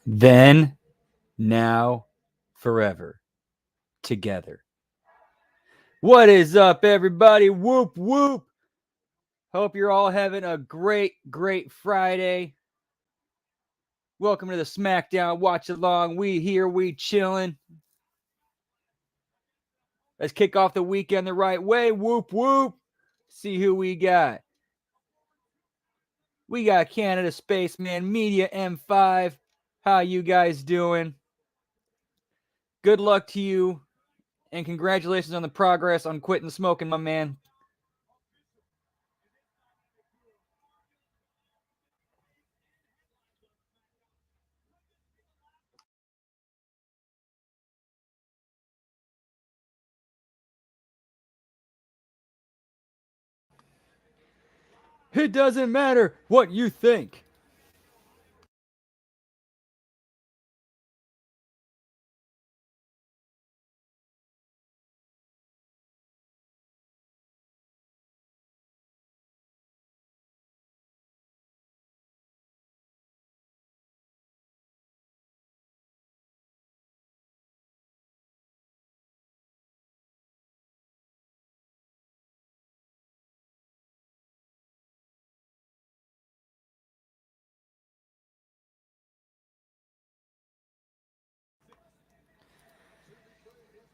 Then, now, forever. Together. What is up, everybody? Whoop, whoop. Hope you're all having a great Friday. Welcome to the Smackdown Watch Along. We here, we chilling. Let's kick off the weekend the right way. Whoop, whoop. See who we got. We got Canada Spaceman Media M5. How you guys doing? Good luck to you, and congratulations on the progress on quitting smoking, my man. It doesn't matter what you think.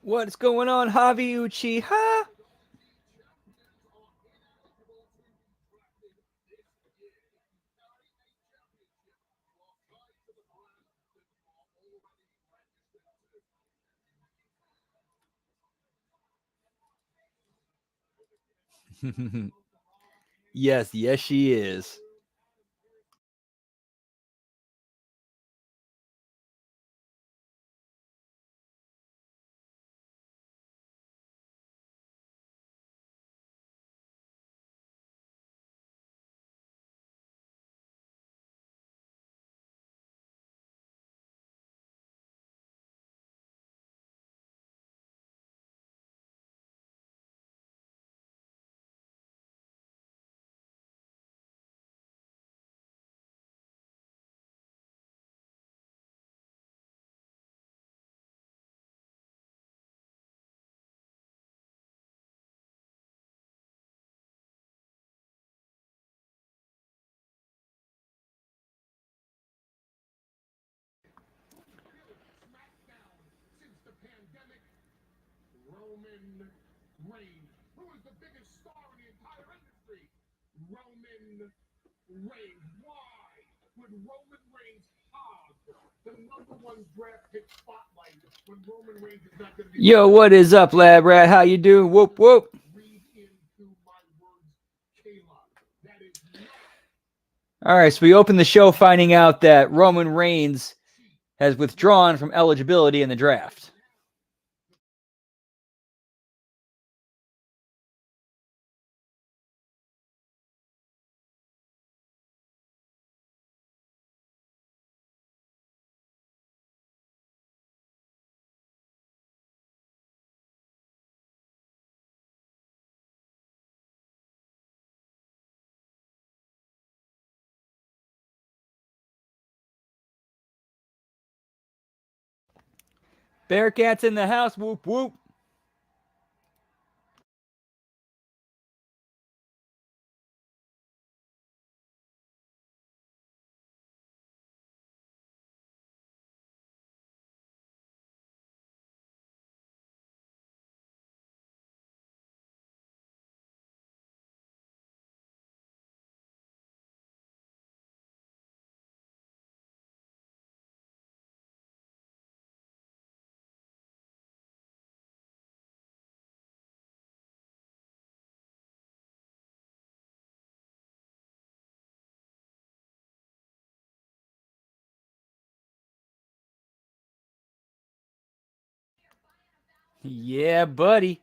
What's going on, Javi Uchiha? Yes, she is. Roman Reigns. Who is the biggest star in the entire industry? Roman Reigns. Why would Roman Reigns hog the #1 draft pick spotlight when Roman Reigns is not going to be? Yo, what is up, Lab Rat? How you doing? Whoop, whoop. Read into my words, Kayla. That is not. All right, so we opened the show finding out that Roman Reigns has withdrawn from eligibility in the draft. Bearcats in the house. Whoop, whoop. Yeah, buddy.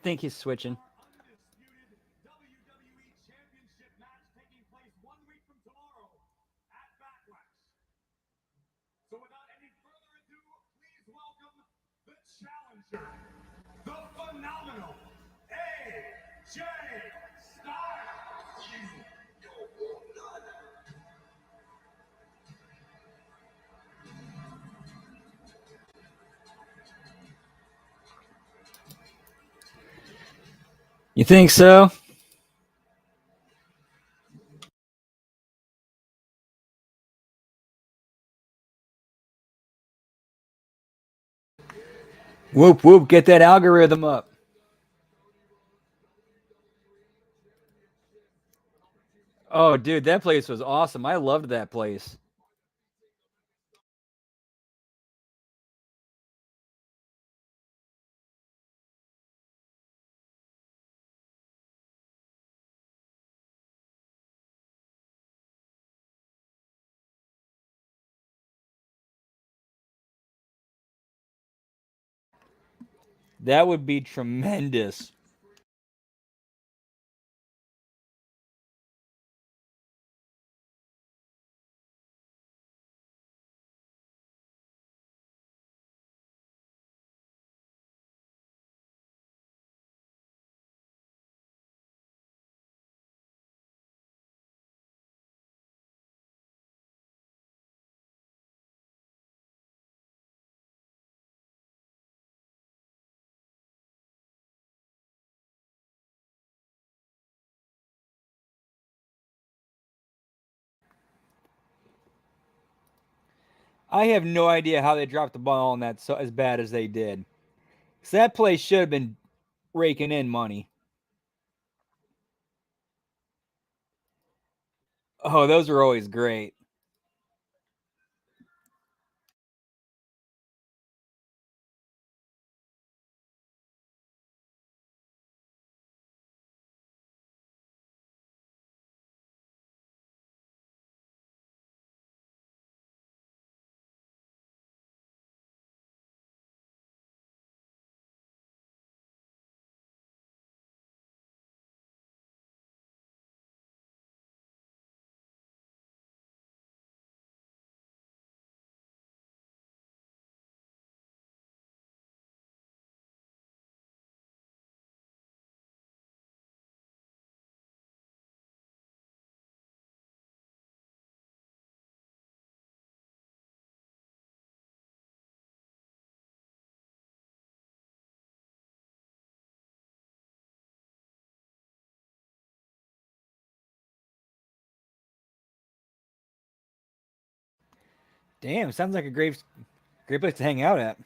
think he's switching. Undisputed WWE Championship match taking place 1 week from tomorrow at Backlash. So without any further ado, please welcome the challenger, the phenomenal AJ Styles. You think so? Whoop whoop! Get that algorithm up. Oh, dude, that place was awesome. I loved that place. That would be tremendous. I have no idea how they dropped the ball on that so as bad as they did. Because that place should have been raking in money. Oh, those are always great. Damn, sounds like a great place to hang out at.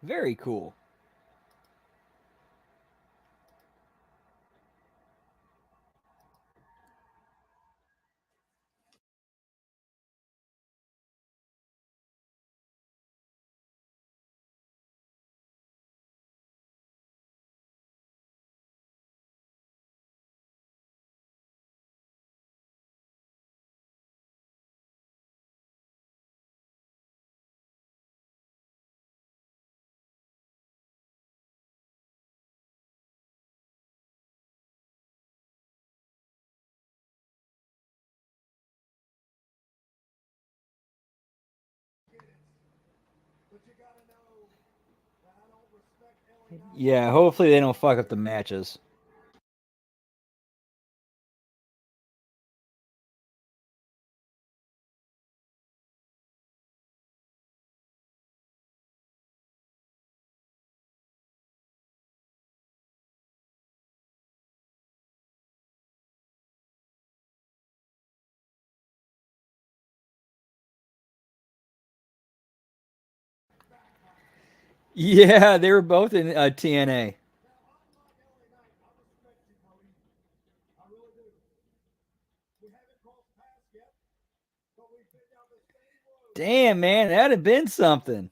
Very cool. Yeah, hopefully they don't fuck up the matches. Yeah, they were both in TNA. Damn, man, that'd have been something.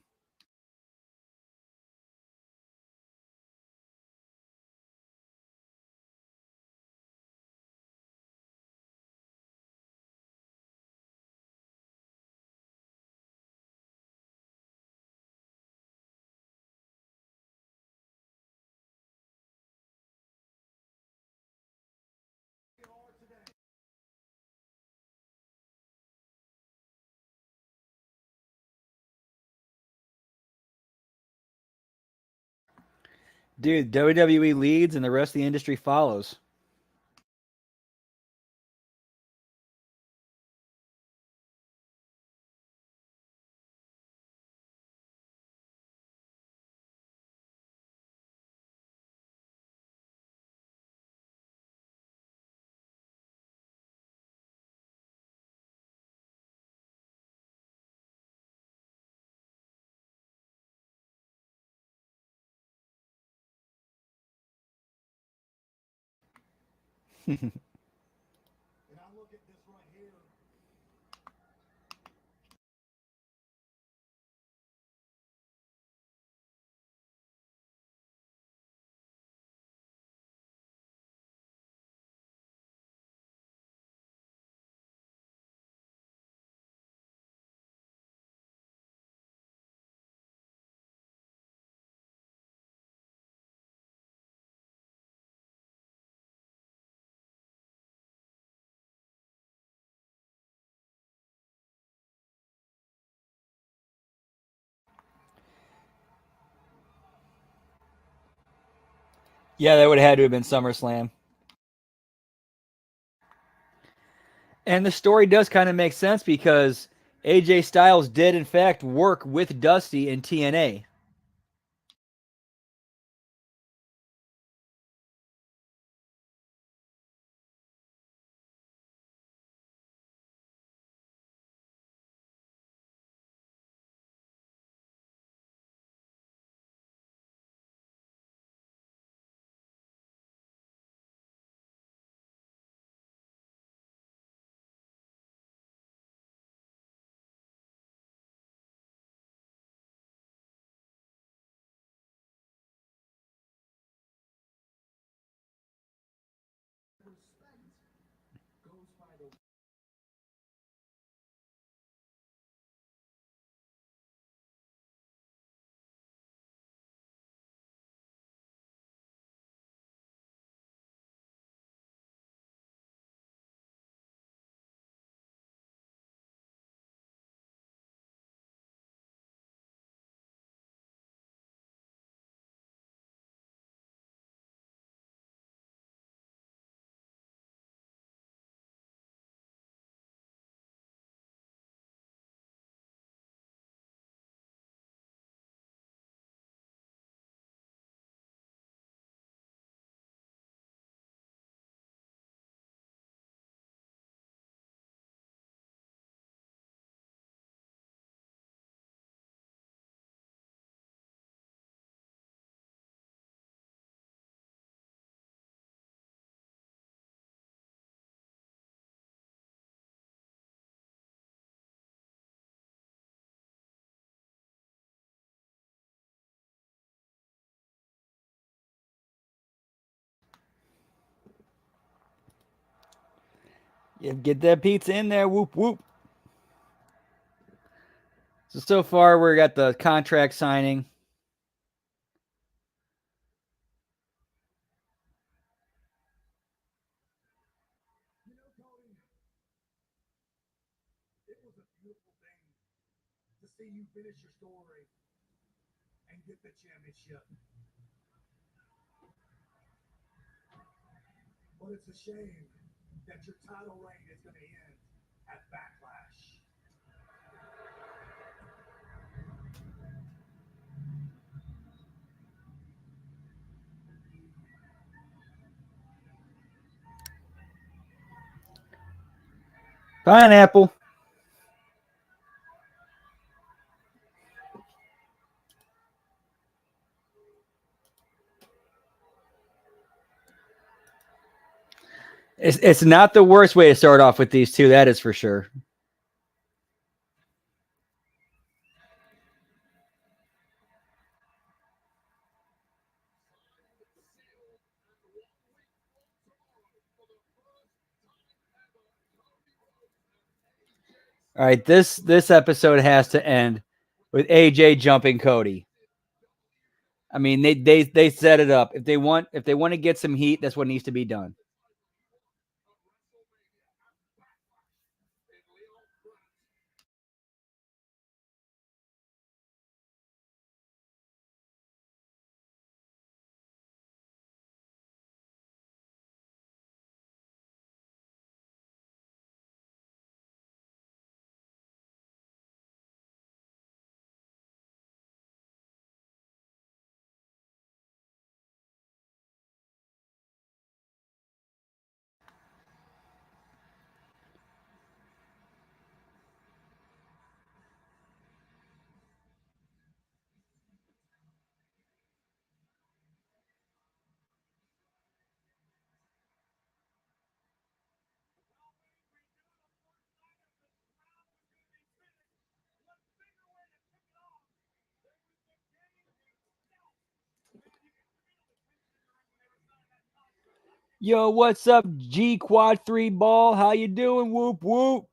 Dude, WWE leads and the rest of the industry follows. Yeah, that would have had to have been SummerSlam. And the story does kind of make sense because AJ Styles did, in fact, work with Dusty in TNA. Yeah, get that pizza in there, whoop whoop. So far we got the contract signing. It was a beautiful thing to see you finish your story and get the championship. But it's a shame that your title reign is going to end at Backlash. Pineapple. It's not the worst way to start off with these two, that is for sure. All right, this episode has to end with AJ jumping Cody. I mean, they set it up. If they want to get some heat, that's what needs to be done. Yo, what's up, G Quad 3 Ball? How you doing? Whoop whoop.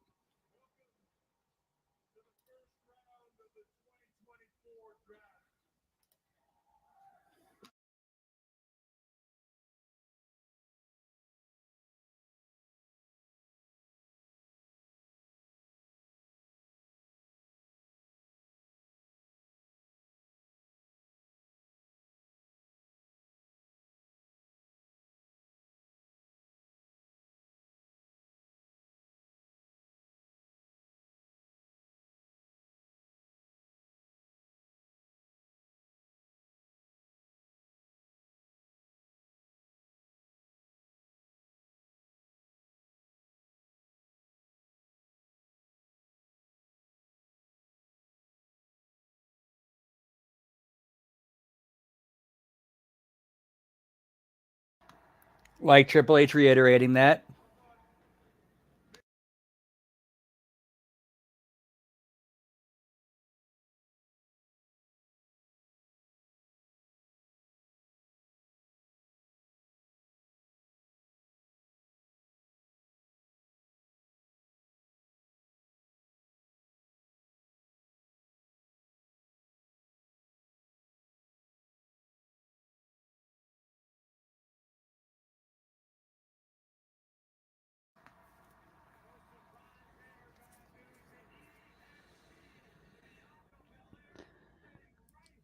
Like Triple H reiterating that.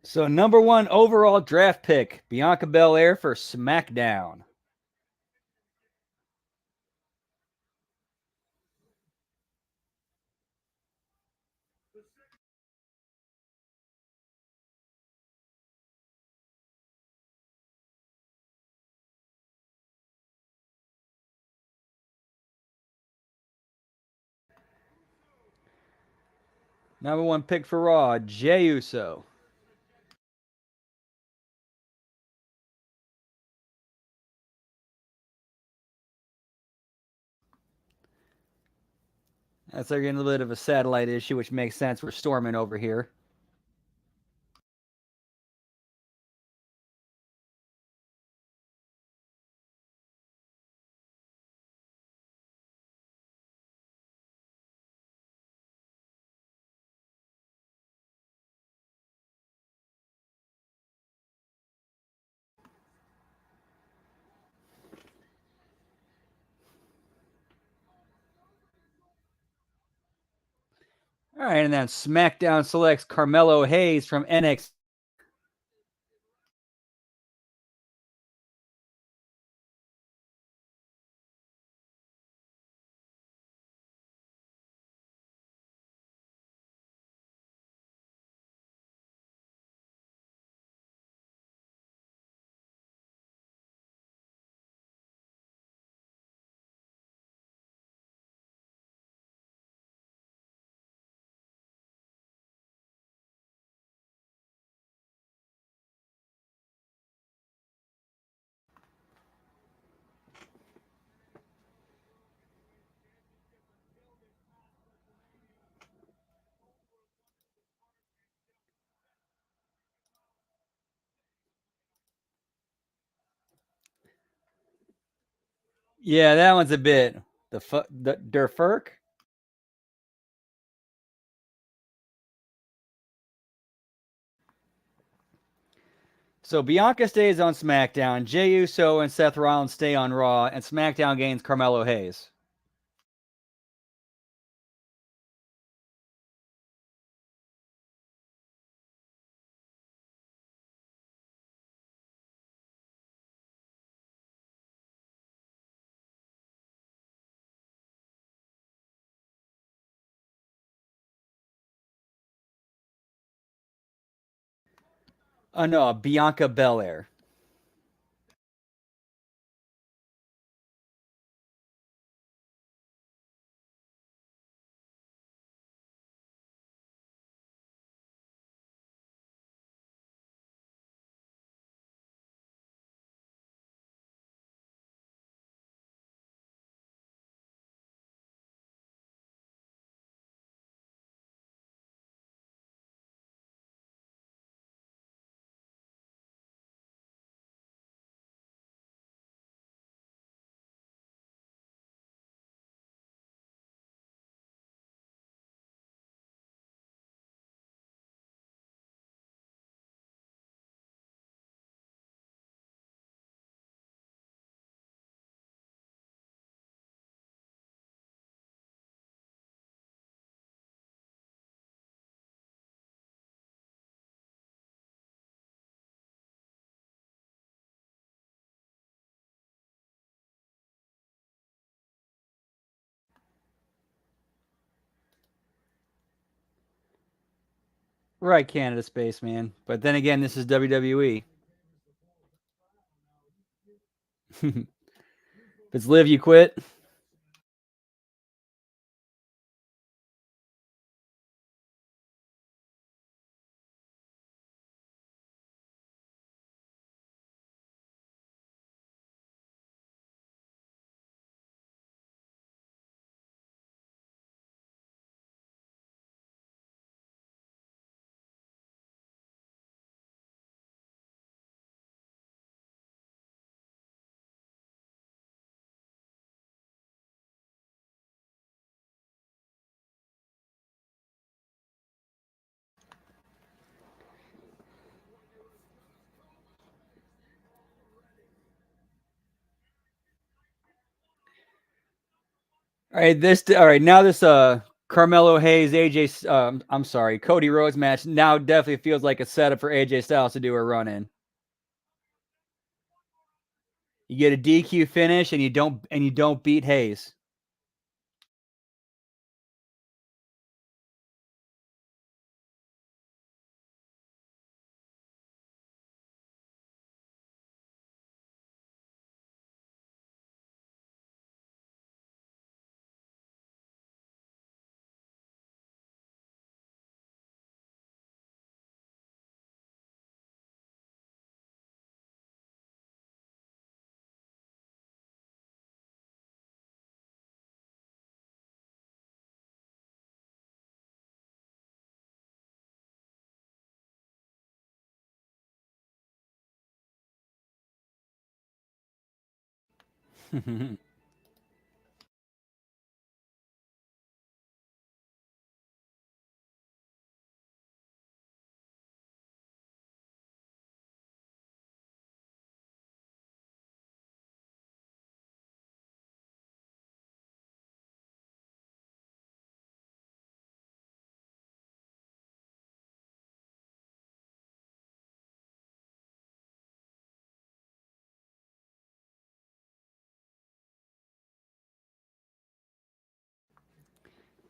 So number 1 overall draft pick, Bianca Belair for Smackdown. Number 1 pick for Raw, Jey Uso. That's like a little bit of a satellite issue, which makes sense. We're storming over here. All right, and then SmackDown selects Carmelo Hayes from NXT. Yeah, that one's a bit the Derfirk. So Bianca stays on SmackDown. Jey Uso and Seth Rollins stay on Raw, and SmackDown gains Carmelo Hayes. Oh no, Bianca Belair. Right, Canada Spaceman. But then again, this is WWE. If it's live, you quit. All right, now this Carmelo Hayes, AJ I'm sorry, Cody Rhodes match now definitely feels like a setup for AJ Styles to do a run in. You get a DQ finish and you don't beat Hayes.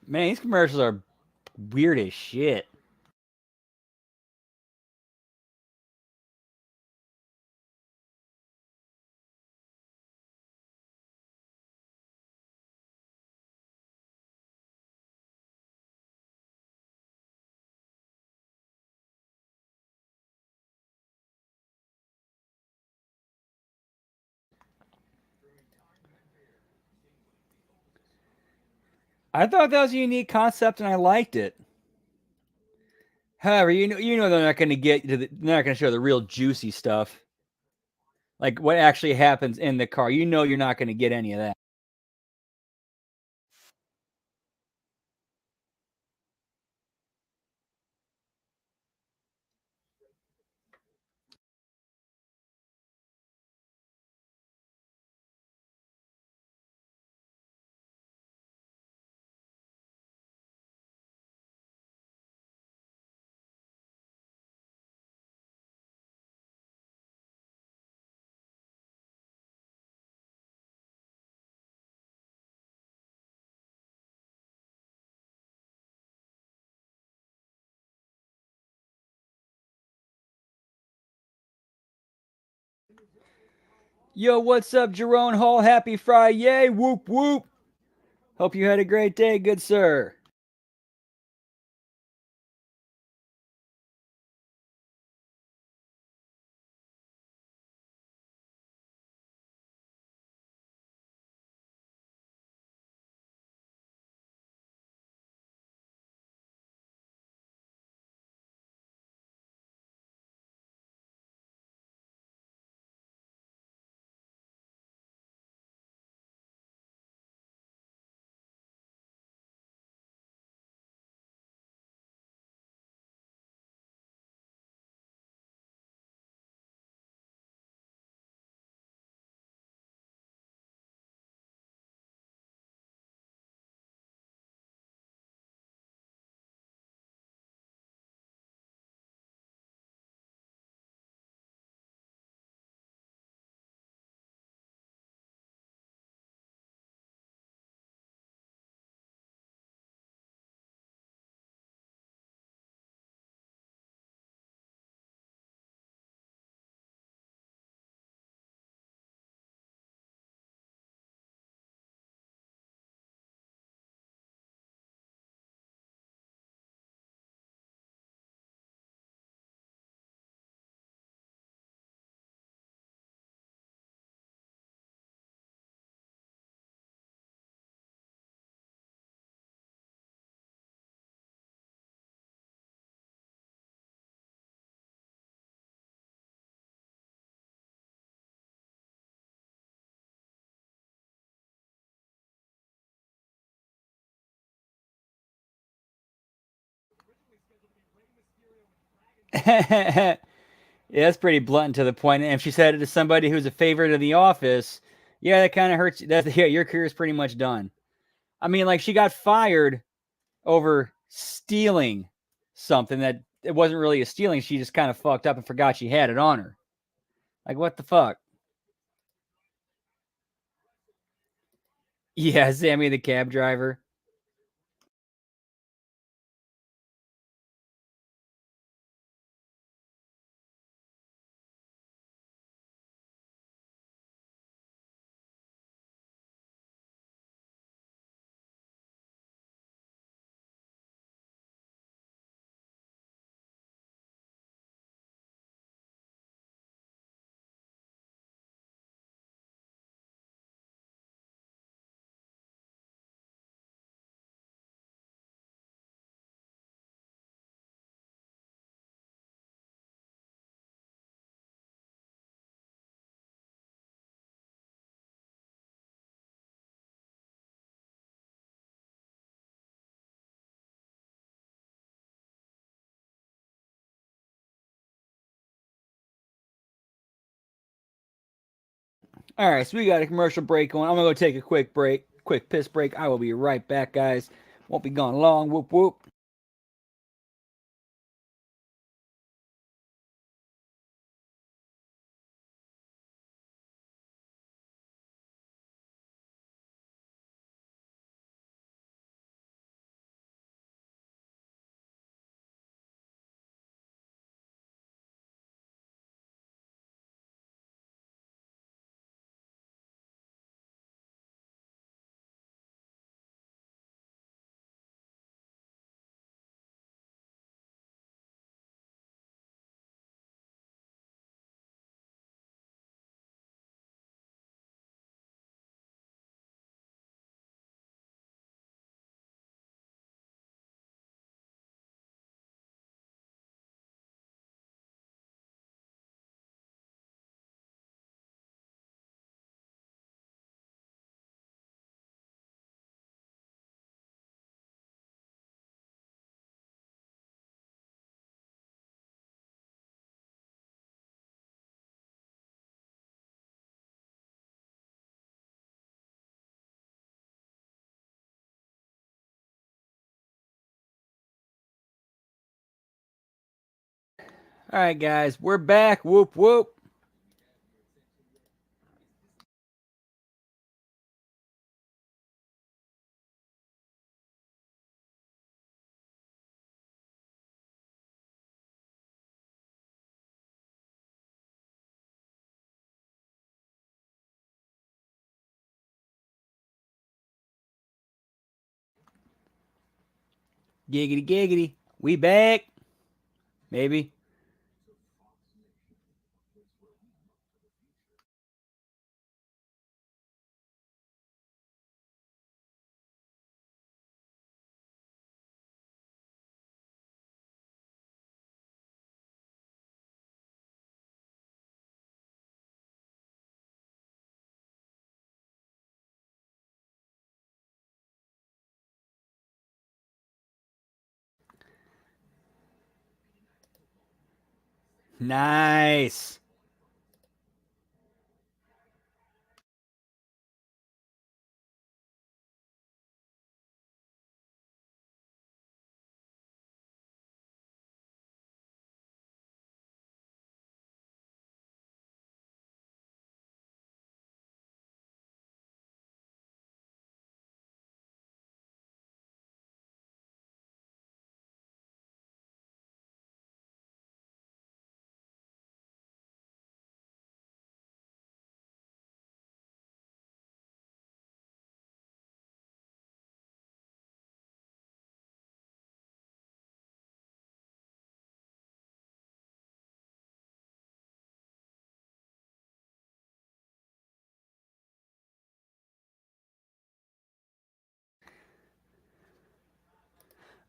Man, these commercials are weird as shit. I thought that was a unique concept and I liked it. However, you know they're not going to get to they're not going to show the real juicy stuff. Like what actually happens in the car. You know you're not going to get any of that. Yo, what's up, Jerome Hall? Happy Friday. Whoop, whoop. Hope you had a great day, good sir. Yeah, that's pretty blunt to the point. And if she said it to somebody who's a favorite of the office, yeah, that kind of hurts. That's yeah, your career's pretty much done. I mean, like she got fired over stealing something that it wasn't really a stealing. She just kind of fucked up and forgot she had it on her. Like what the fuck? Yeah, Sammy the cab driver. All right, so we got a commercial break going. I'm gonna go take a quick break, quick piss break. I will be right back, guys. Won't be gone long. Whoop whoop. All right, guys, we're back. Whoop, whoop. Giggity, giggity. We back. Maybe. Nice.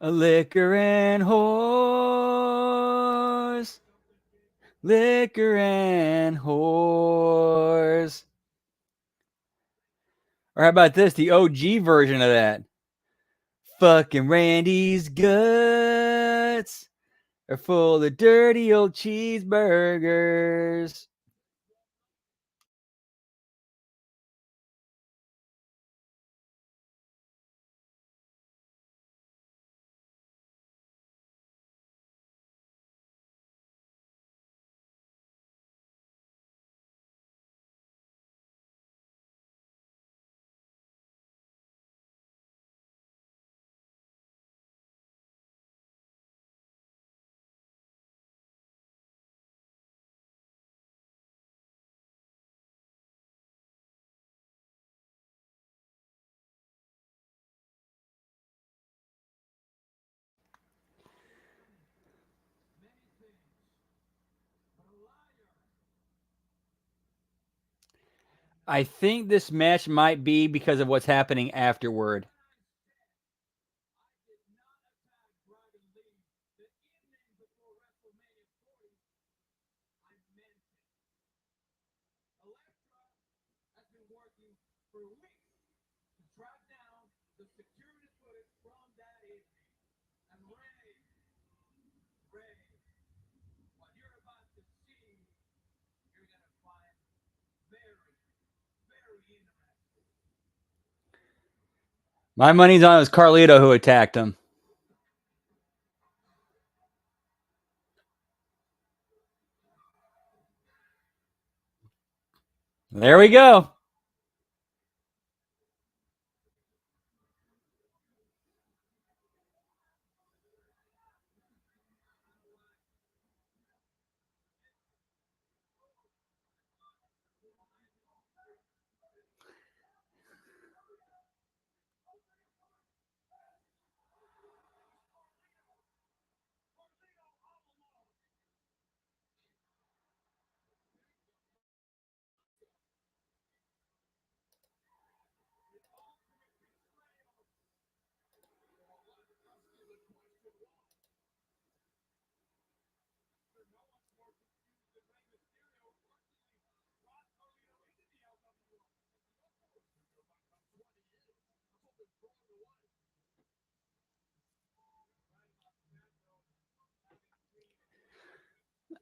A liquor and whores. Liquor and whores. Or how about this? The OG version of that. Fucking Randy's guts are full of dirty old cheeseburgers. I think this match might be because of what's happening afterward. Has been working for weeks to track down the security footage from that evening. And Ray, what you're about to see, you're gonna find very, very interesting. My money's on it was Carlito who attacked him. There we go.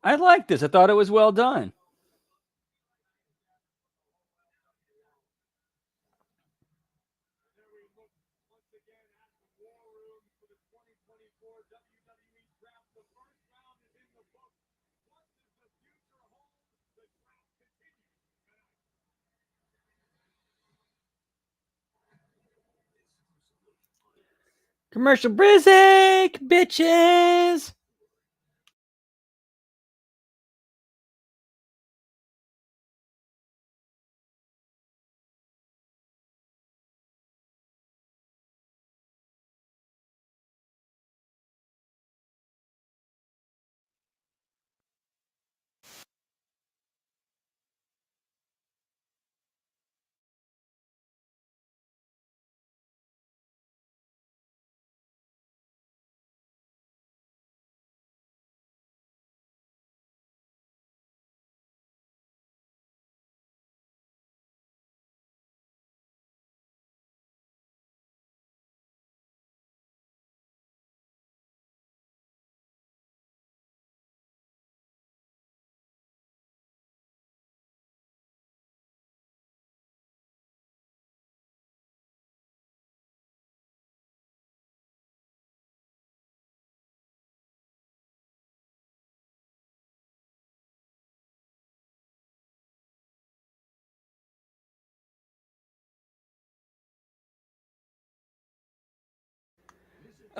I like this. I thought it was well done. There we look once again at the war room for the 2024 WWE Draft. The first round is in the book. Commercial break, bitches.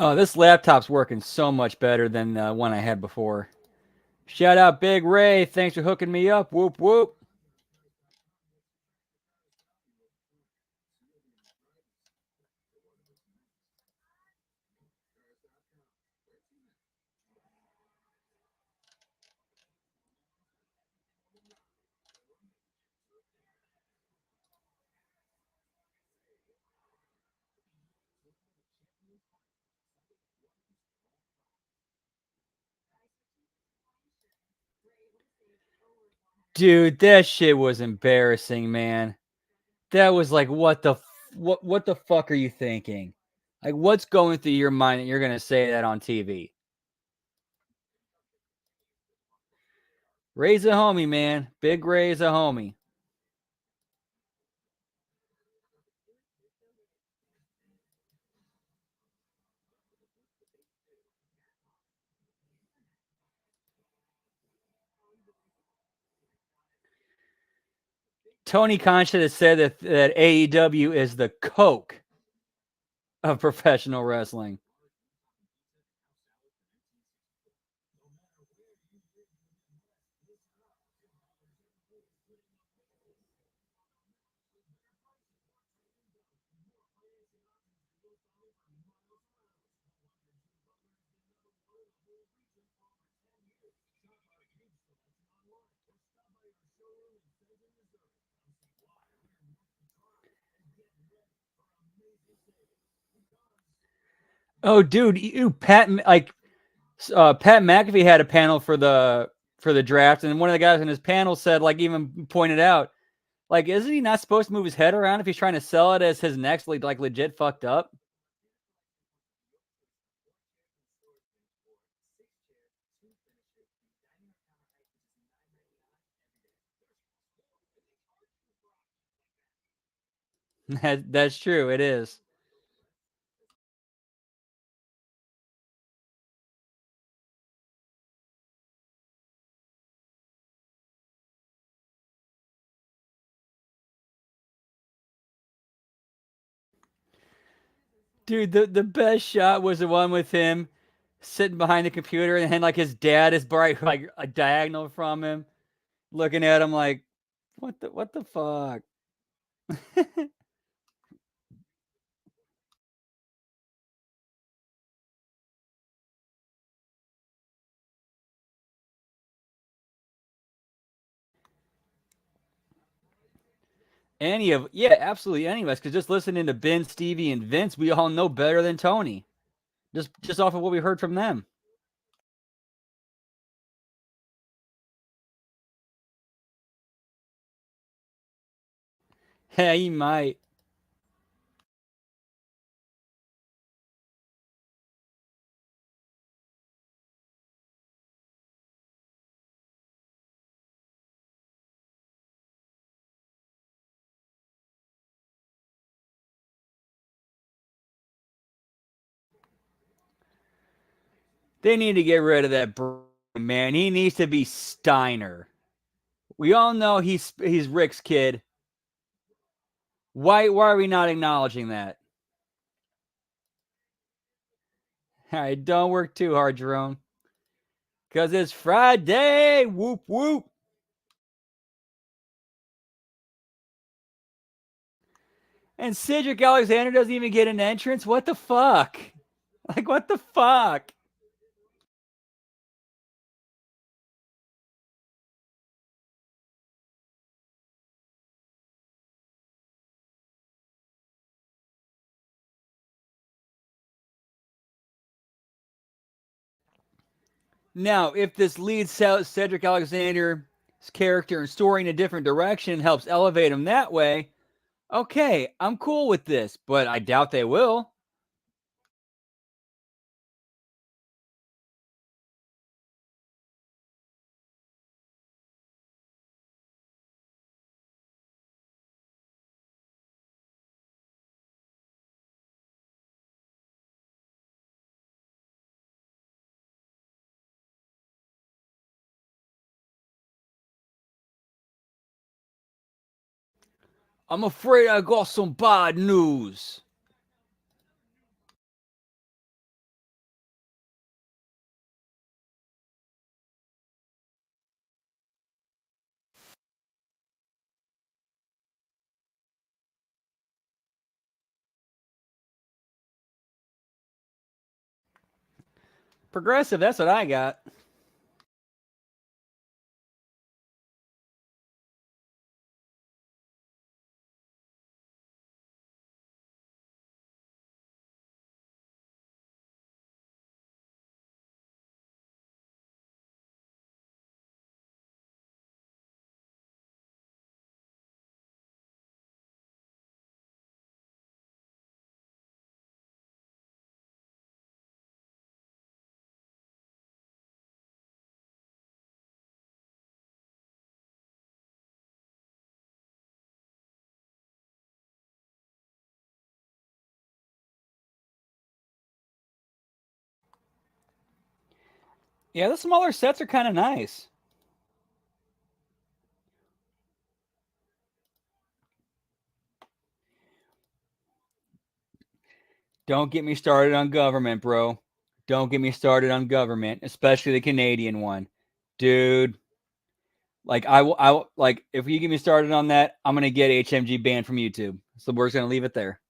Oh, this laptop's working so much better than the one I had before. Shout out Big Ray. Thanks for hooking me up. Whoop, whoop. Dude, that shit was embarrassing, man. That was like, what the fuck are you thinking? Like, what's going through your mind that you're gonna say that on TV? Ray's a homie, man. Big Ray's a homie. Tony Khan should have said that AEW is the Coke of professional wrestling. Oh, dude, Pat Pat McAfee had a panel for the draft, and one of the guys in his panel said, like, even pointed out, like, isn't he not supposed to move his head around if he's trying to sell it as his next, like legit fucked up? That's true. It is. Dude, the best shot was the one with him sitting behind the computer, and then like his dad is bright like a diagonal from him, looking at him like, what the fuck? Absolutely any of us, because just listening to Ben, Stevie, and Vince, we all know better than Tony. Just off of what we heard from them. Yeah, he might. They need to get rid of that man. He needs to be Steiner. We all know he's Rick's kid. Why are we not acknowledging that? All right, don't work too hard, Jerome. Because it's Friday. Whoop, whoop. And Cedric Alexander doesn't even get an entrance? What the fuck? Like, what the fuck? Now, if this leads Cedric Alexander's character and story in a different direction and helps elevate him that way, okay, I'm cool with this, but I doubt they will. I'm afraid I got some bad news. Progressive, that's what I got. Yeah, the smaller sets are kind of nice. Don't get me started on government, bro. Don't get me started on government, especially the Canadian one. Dude, like like if you get me started on that, I'm gonna get HMG banned from YouTube. So we're just gonna leave it there.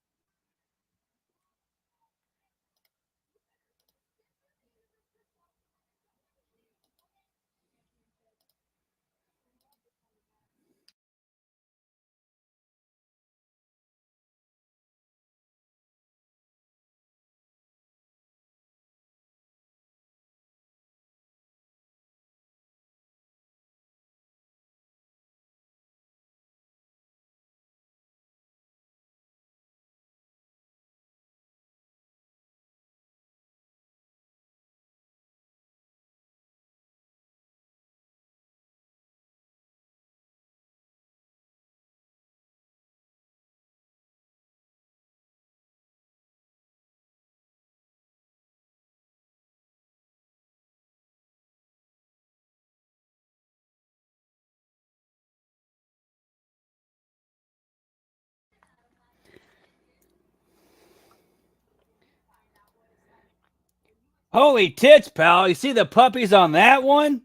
Holy tits, pal. You see the puppies on that one?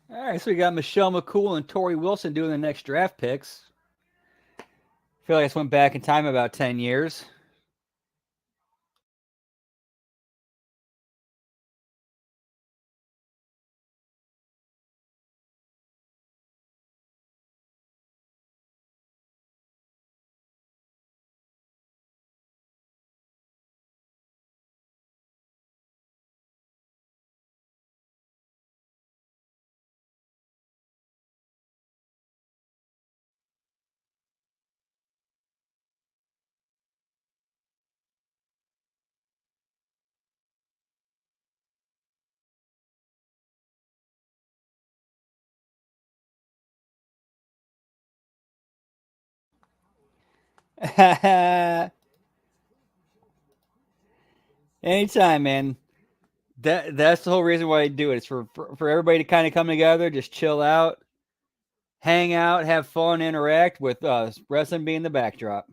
All right, so we got Michelle McCool and Tori Wilson doing the next draft picks. I feel like I just went back in time about 10 years. Anytime, man. That's the whole reason why I do it. It's for everybody to kind of come together, just chill out, hang out, have fun, interact with wrestling being the backdrop.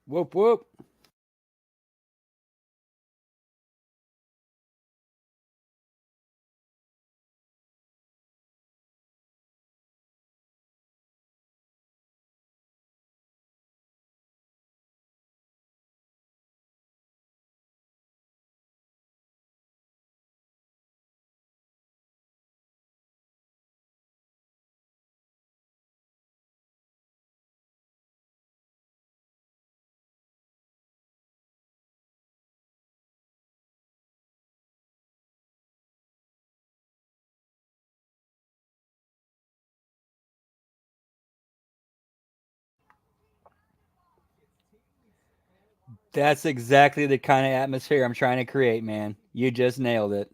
Whoop whoop. That's exactly the kind of atmosphere I'm trying to create, man. You just nailed it.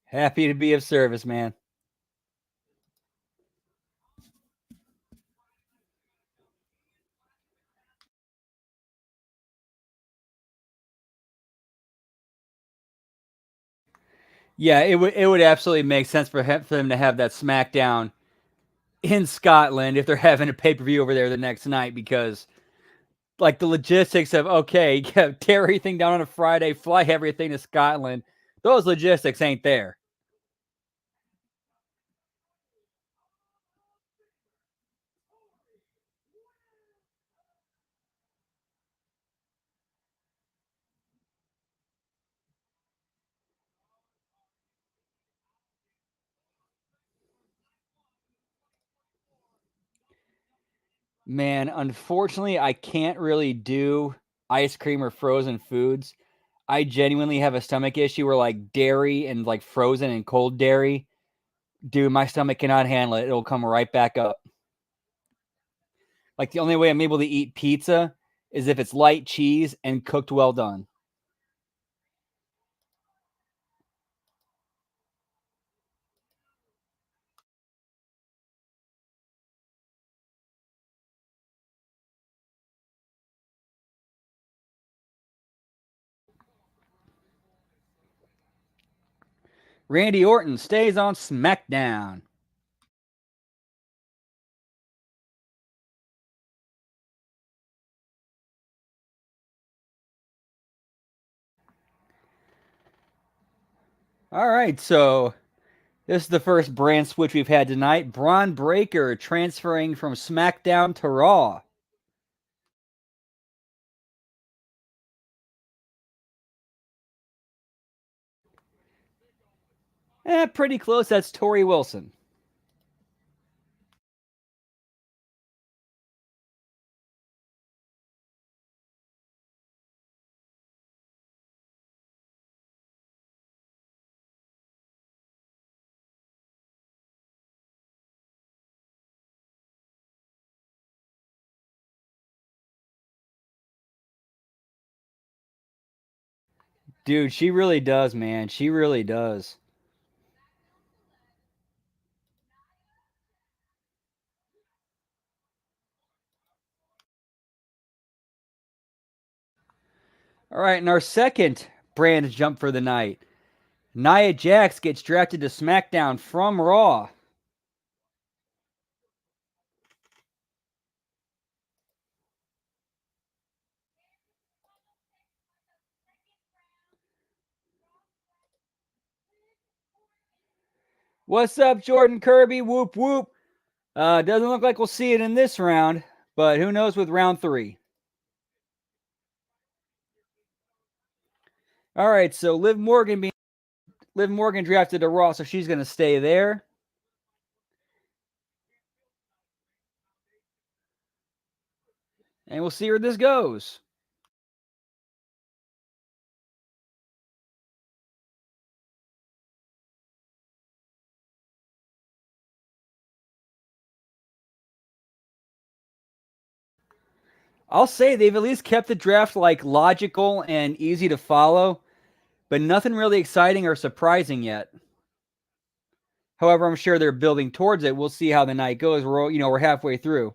Happy to be of service, man. Yeah, it would absolutely make sense for them to have that SmackDown in Scotland if they're having a pay per view over there the next night because like the logistics of okay, tear everything down on a Friday, fly everything to Scotland. Those logistics ain't there. Man, unfortunately, I can't really do ice cream or frozen foods. I genuinely have a stomach issue where like dairy and like frozen and cold dairy, dude, my stomach cannot handle it. It'll come right back up. Like the only way I'm able to eat pizza is if it's light cheese and cooked well done. Randy Orton stays on SmackDown. All right, so this is the first brand switch we've had tonight. Braun Breaker transferring from SmackDown to Raw. Pretty close. That's Tori Wilson. Dude, she really does, man. She really does. All right, and our second brand jump for the night. Nia Jax gets drafted to SmackDown from Raw. What's up, Jordan Kirby? Whoop whoop. Doesn't look like we'll see it in this round, but who knows with round three. All right, so Liv Morgan drafted to Raw, so she's gonna stay there. And we'll see where this goes. I'll say they've at least kept the draft like logical and easy to follow, but nothing really exciting or surprising yet. However, I'm sure they're building towards it. We'll see how the night goes. We're halfway through.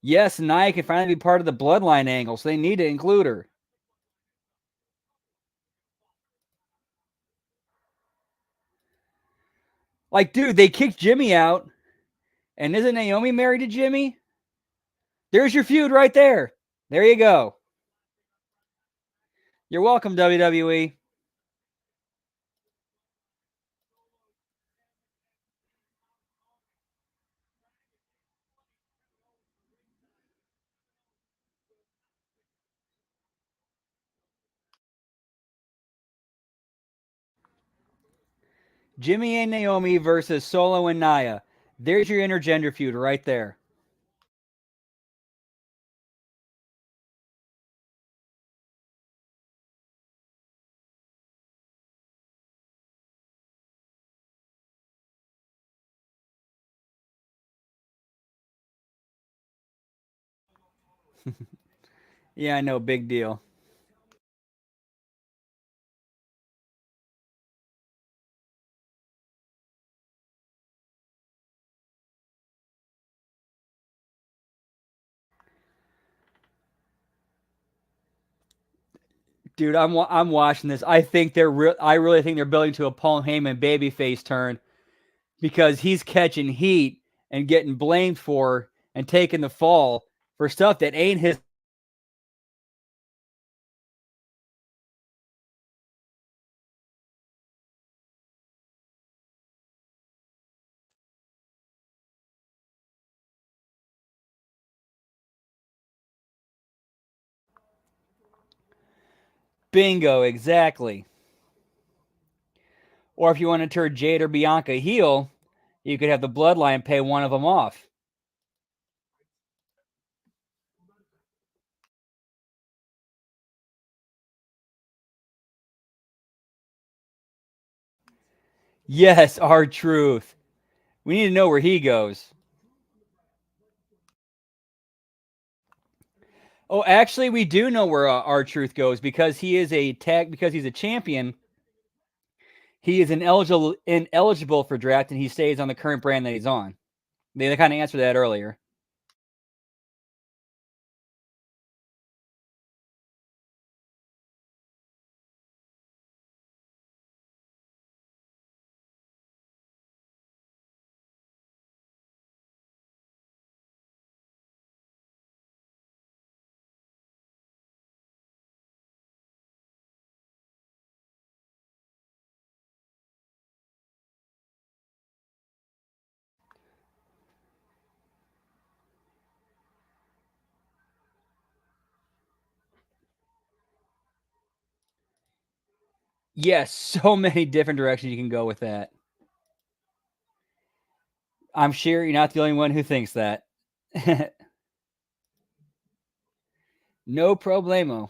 Yes, Nia can finally be part of the bloodline angle, so they need to include her. Like, dude, they kicked Jimmy out, and isn't Naomi married to Jimmy? There's your feud right there. There you go. You're welcome, WWE. Jimmy and Naomi versus Solo and Nia. There's your intergender feud right there. Yeah, I know, big deal. Dude, I'm watching this. I really think they're building to a Paul Heyman babyface turn because he's catching heat and getting blamed for and taking the fall for stuff that ain't his. Bingo, exactly. Or if you want to turn Jade or Bianca heel, you could have the bloodline pay one of them off. Yes, R-Truth. We need to know where he goes. Oh, actually, we do know where R-Truth goes because because he's a champion. He is ineligible for draft, and he stays on the current brand that he's on. They kind of answered that earlier. Yes, so many different directions you can go with that. I'm sure you're not the only one who thinks that. No problemo.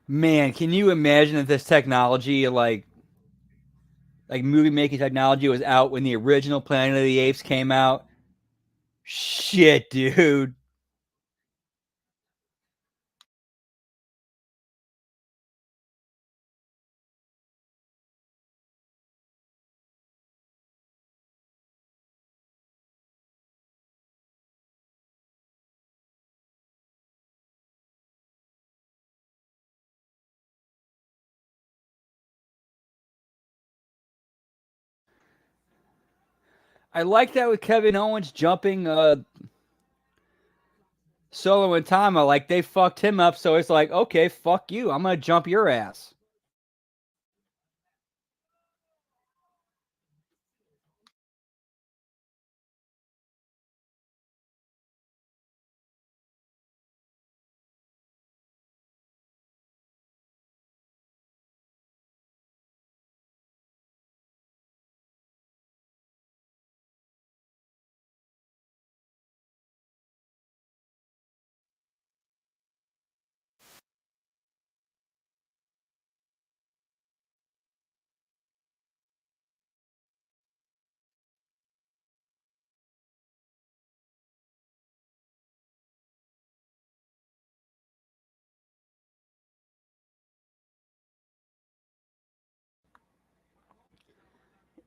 Man, can you imagine if this technology, like movie making technology, was out when the original Planet of the Apes came out? Shit, dude. I like that with Kevin Owens jumping Solo and Tama. Like they fucked him up, so it's like, okay, fuck you. I'm gonna jump your ass.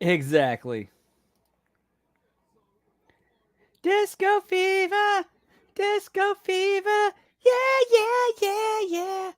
Exactly. Disco fever, disco fever. Yeah, yeah, yeah, yeah.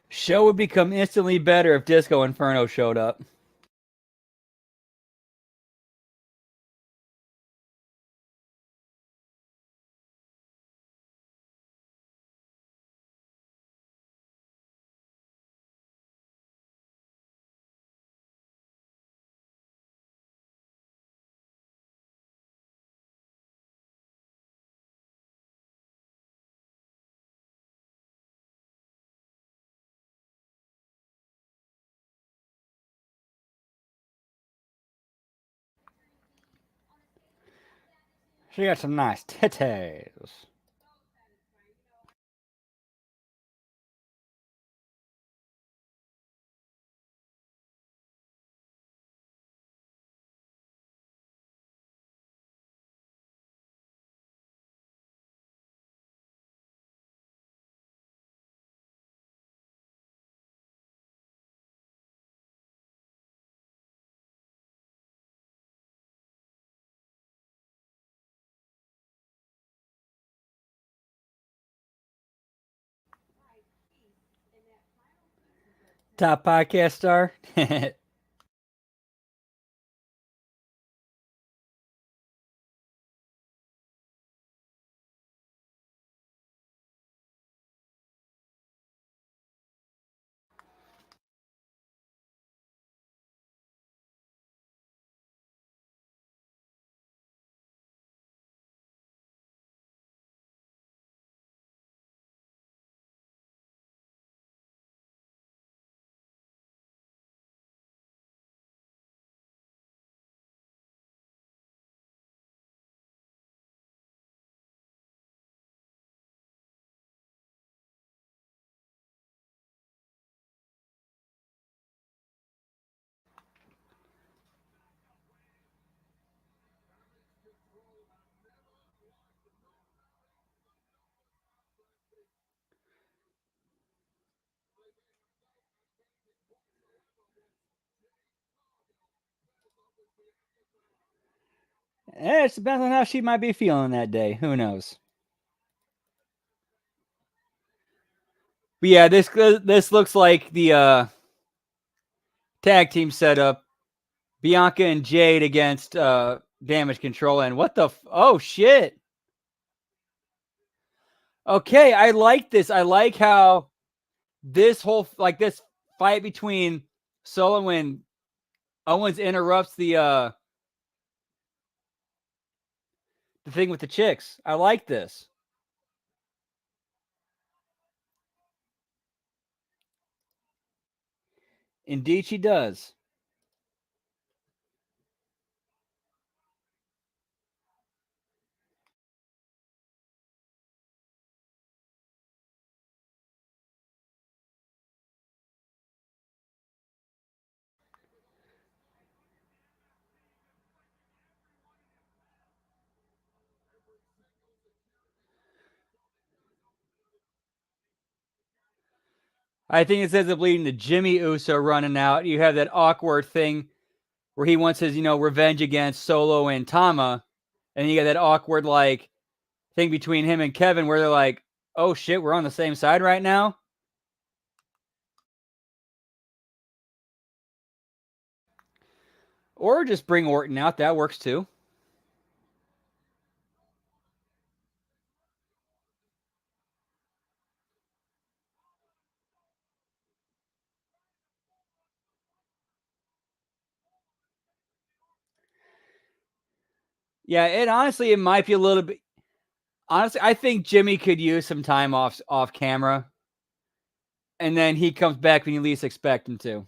Show would become instantly better if Disco Inferno showed up. She got some nice titties. Top podcast star. It depends on how she might be feeling that day. Who knows? But yeah, this looks like the Tag team setup. Bianca and Jade against Damage Control. And what the? Oh, shit. Okay, I like this. I like how this whole, like, this fight between Solo and Owens interrupts the thing with the chicks. I like this. Indeed, she does. I think it ends up leading to Jimmy Uso running out. You have that awkward thing where he wants his, revenge against Solo and Tama. And you got that awkward, like, thing between him and Kevin where they're like, oh shit, we're on the same side right now. Or just bring Orton out. That works too. Yeah, and honestly, it might be a little bit. Honestly, I think Jimmy could use some time off camera, and then he comes back when you least expect him to.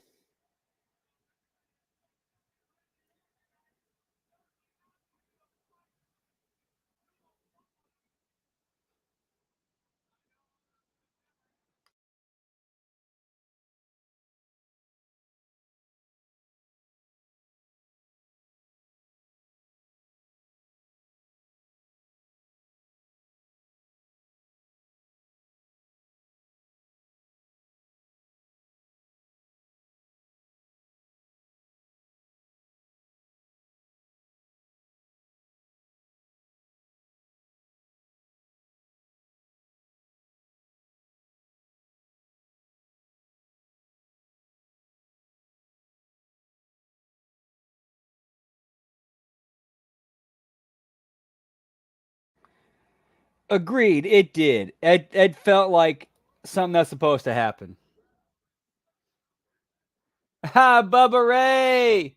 Agreed, it did. It felt like something that's supposed to happen. Ha, Bubba Ray!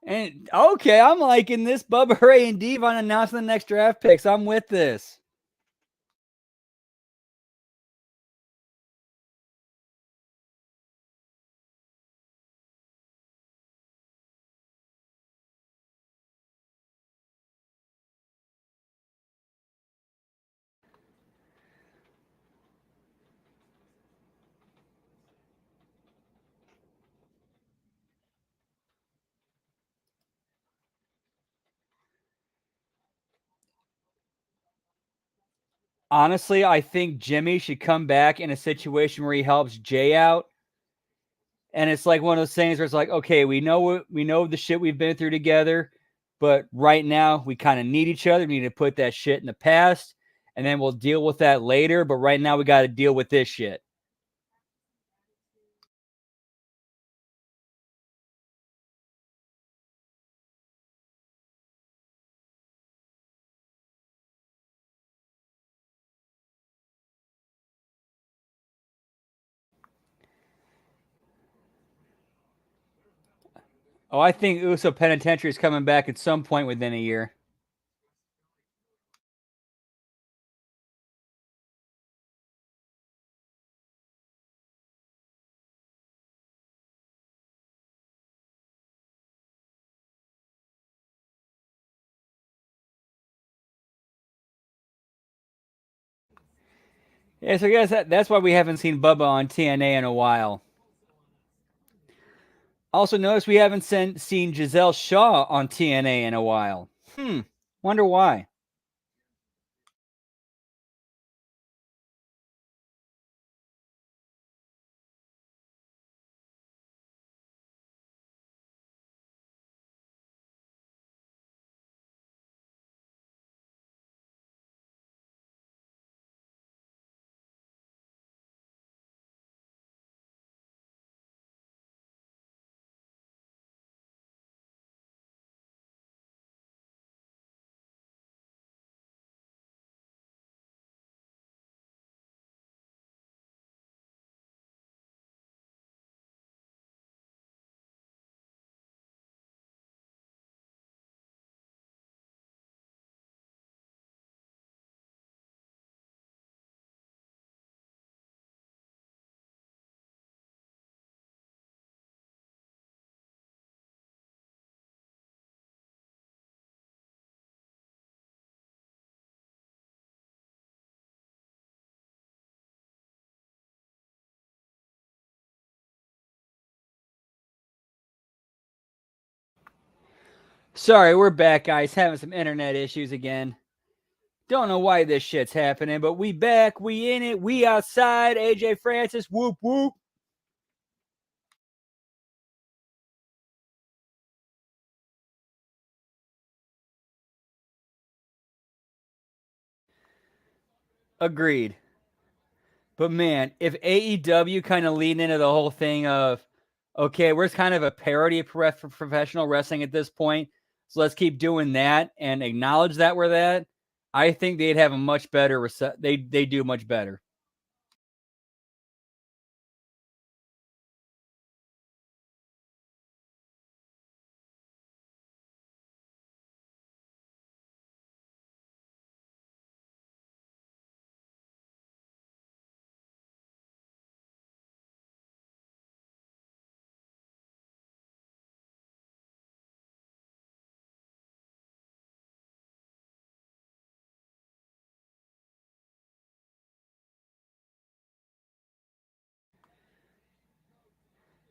And okay, I'm liking this. Bubba Ray and Devon announcing the next draft picks. I'm with this. Honestly, I think Jimmy should come back in a situation where he helps Jay out. And it's like one of those things where it's like, okay, we know the shit we've been through together, but right now we kind of need each other. We need to put that shit in the past, and then we'll deal with that later. But right now we got to deal with this shit. Oh, I think Uso Penitentiary is coming back at some point within a year. Yeah, so I guess that's why we haven't seen Bubba on TNA in a while. Also, notice we haven't seen Giselle Shaw on TNA in a while. Wonder why. Sorry, we're back, guys. Having some internet issues again. Don't know why this shit's happening, but we back. We in it. We outside. AJ Francis. Whoop, whoop. Agreed. But man, if AEW kind of leaned into the whole thing of, okay, we're kind of a parody of professional wrestling at this point, so let's keep doing that and acknowledge that we're that, I think they'd have a much better they do much better.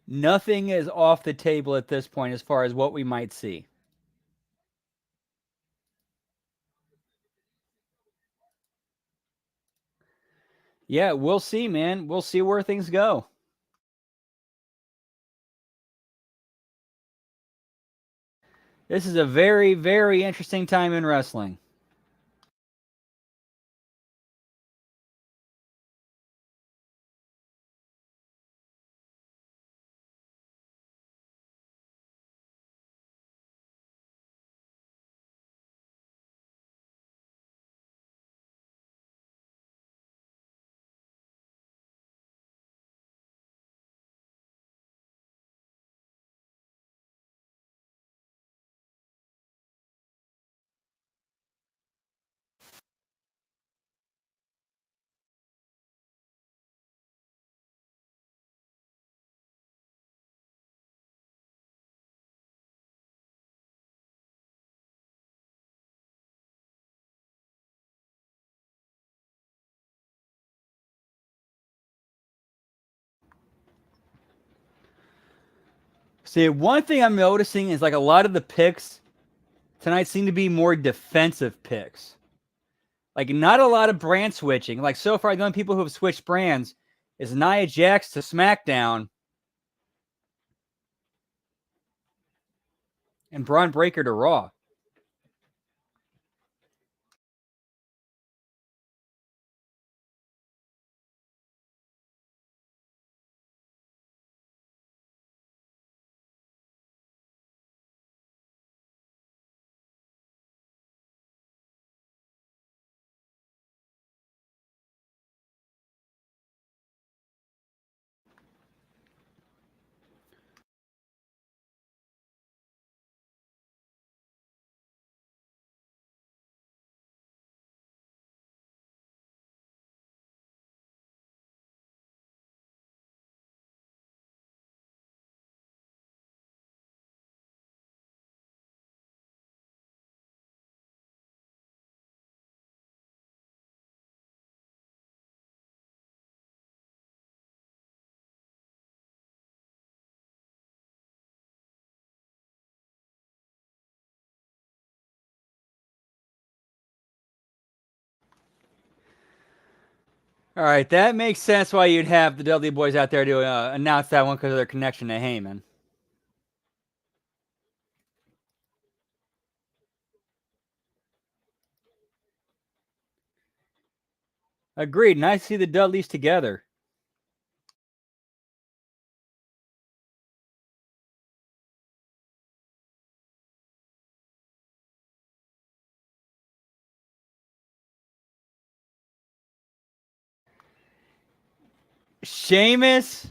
Nothing is off the table at this point as far as what we might see. Yeah, we'll see, man. We'll see where things go. This is a very, very interesting time in wrestling. See, one thing I'm noticing is like a lot of the picks tonight seem to be more defensive picks. Like not a lot of brand switching. Like so far, the only people who have switched brands is Nia Jax to SmackDown and Braun Breaker to Raw. All right, that makes sense why you'd have the Dudley Boys out there to announce that one because of their connection to Heyman. Agreed. Nice to see the Dudleys together. Sheamus.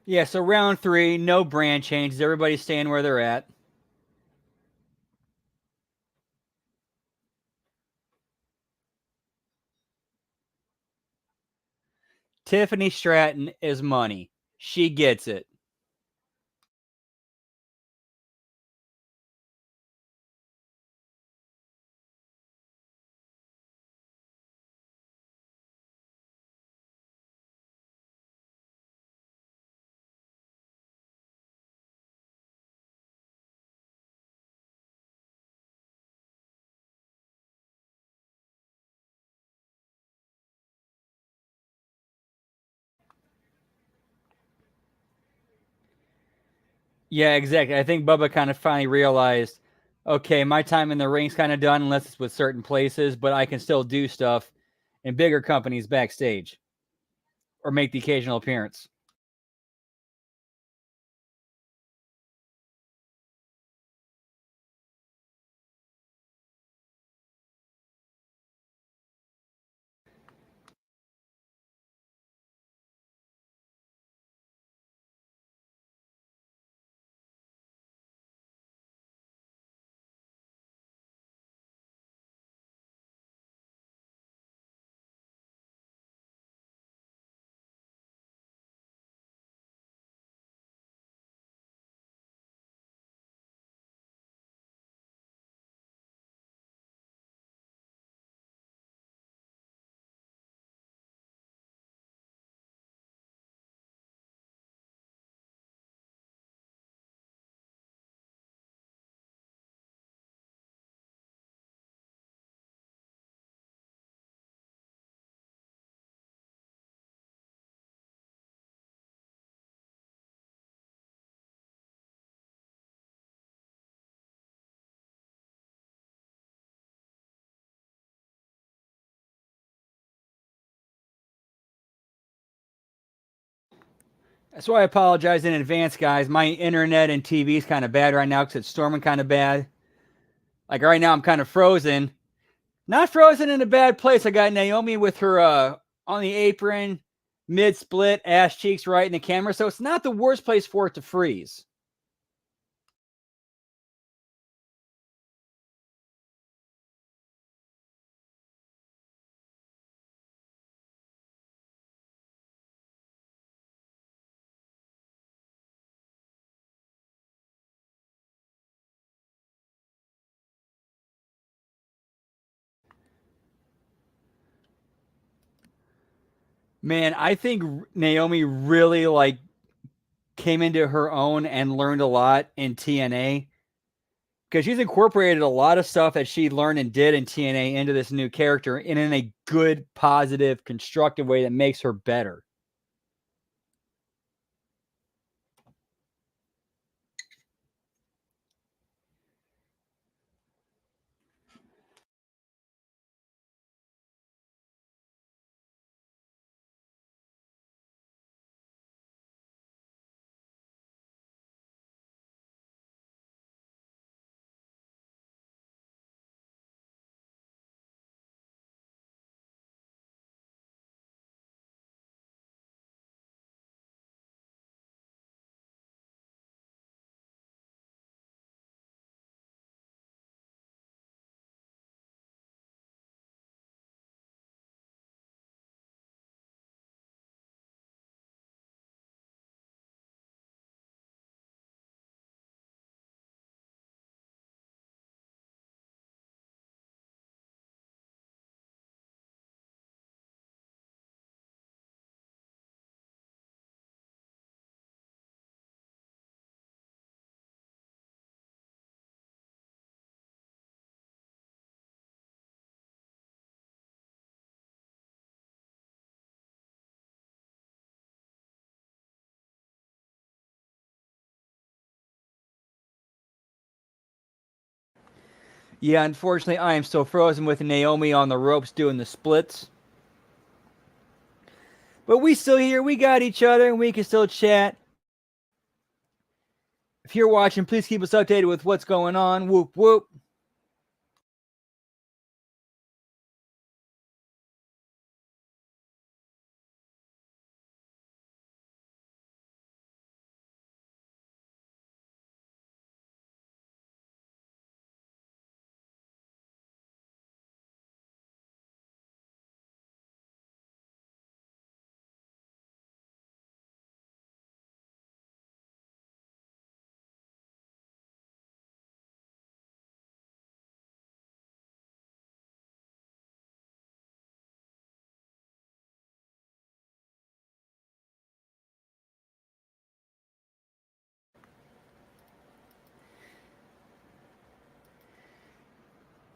Yeah, so round 3, no brand changes. Everybody's staying where they're at. Tiffany Stratton is money. She gets it. Yeah, exactly. I think Bubba kind of finally realized, okay, my time in the ring's kind of done unless it's with certain places, but I can still do stuff in bigger companies backstage or make the occasional appearance. That's why I apologize in advance, guys. My internet and TV is kind of bad right now because it's storming kind of bad. Like right now, I'm kind of frozen. Not frozen in a bad place. I got Naomi with her on the apron, mid split, ass cheeks right in the camera. So it's not the worst place for it to freeze. Man, I think Naomi really like came into her own and learned a lot in TNA because she's incorporated a lot of stuff that she learned and did in TNA into this new character and in a good, positive, constructive way that makes her better. Yeah, unfortunately, I am still frozen with Naomi on the ropes doing the splits. But we still here. We got each other, and we can still chat. If you're watching, please keep us updated with what's going on. Whoop, whoop.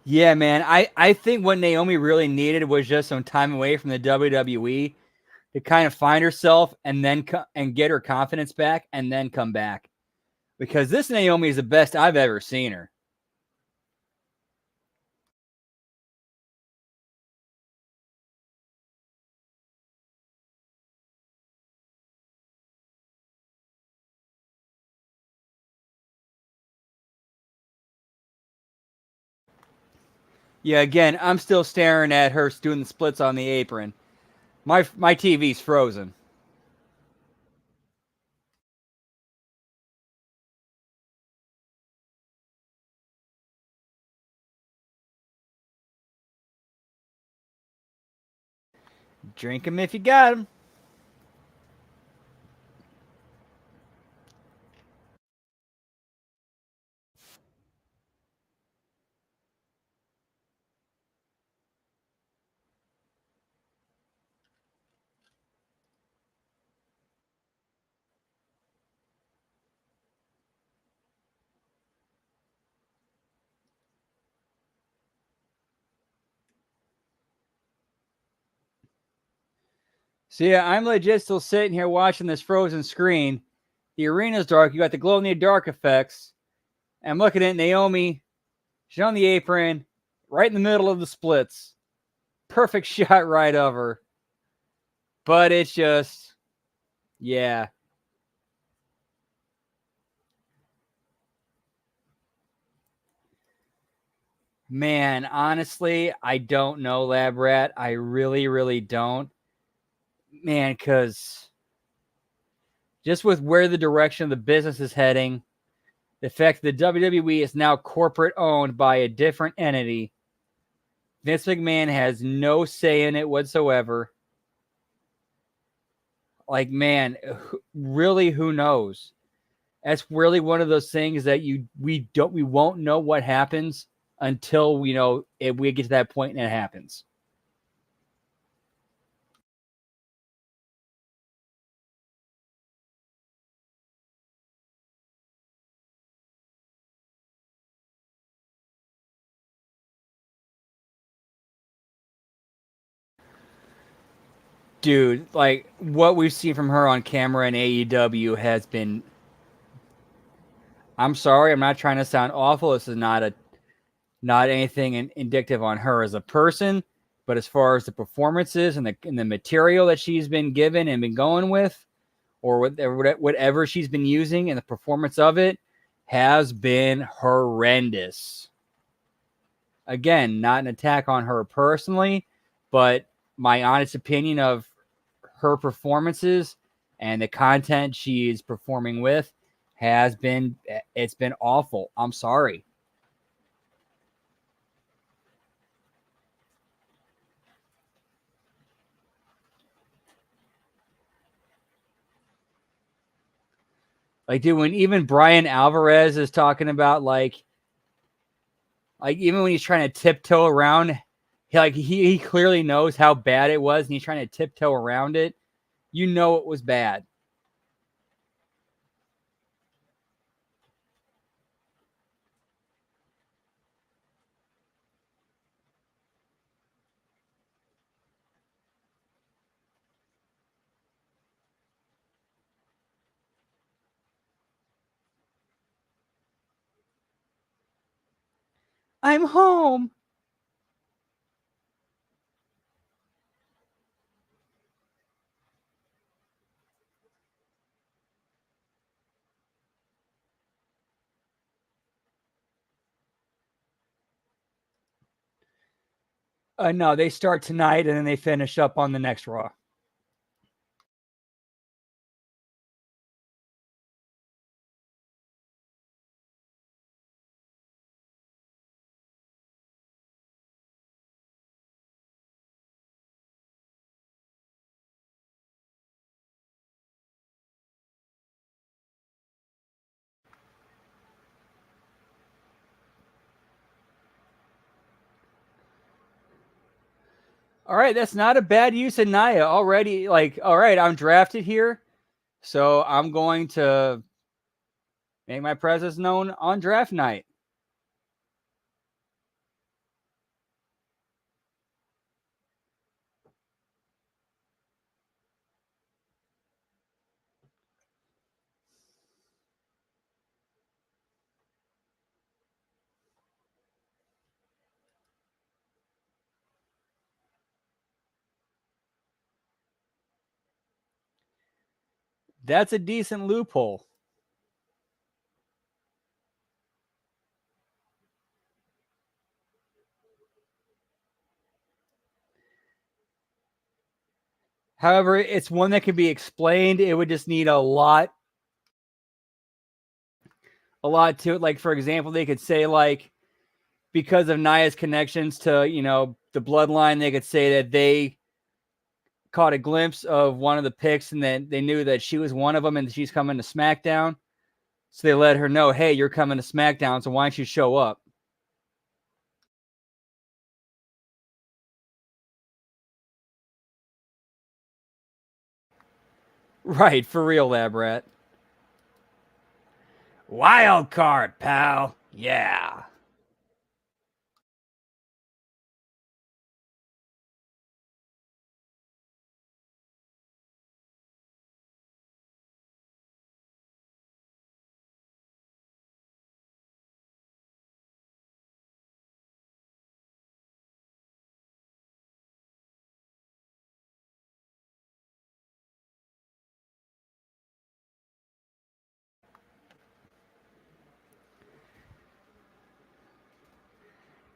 Yeah, man. I think what Naomi really needed was just some time away from the WWE to kind of find herself and then and get her confidence back and then come back. Because this Naomi is the best I've ever seen her. Yeah, again, I'm still staring at her doing the splits on the apron. My TV's frozen. Drink 'em if you got 'em. So yeah, I'm legit still sitting here watching this frozen screen. The arena's dark. You got the glow in the dark effects. And I'm looking at Naomi. She's on the apron, right in the middle of the splits. Perfect shot right of her. But it's just, yeah. Man, honestly, I don't know, Lab Rat. I really, really don't. Man, because just with where the direction of the business is heading, the fact that the WWE is now corporate owned by a different entity, Vince McMahon has no say in it whatsoever. Like, man, really, who knows? That's really one of those things that we won't know what happens until we know if we get to that point and it happens. Dude, like what we've seen from her on camera in AEW has been. I'm sorry, I'm not trying to sound awful. This is not anything indicative on her as a person, but as far as the performances and the material that she's been given and been going with, or whatever she's been using, and the performance of it has been horrendous. Again, not an attack on her personally, but my honest opinion of her performances and the content she is performing with has been it's been awful. I'm sorry. Like, dude, when even Brian Alvarez is talking about even when he's trying to tiptoe around, he clearly knows how bad it was, and he's trying to tiptoe around it. You know it was bad. I'm home. No, they start tonight and then they finish up on the next Raw. All right, that's not a bad use of Naya already. Like, all right, I'm drafted here, so I'm going to make my presence known on draft night. That's a decent loophole. However, it's one that can be explained. It would just need a lot to it. Like, for example, they could say, like, because of Nia's connections to, the bloodline, they could say that they caught a glimpse of one of the picks and then they knew that she was one of them and she's coming to SmackDown. So they let her know, hey, you're coming to SmackDown, so why don't you show up? Right, for real, Lab Rat. Wild card, pal. Yeah.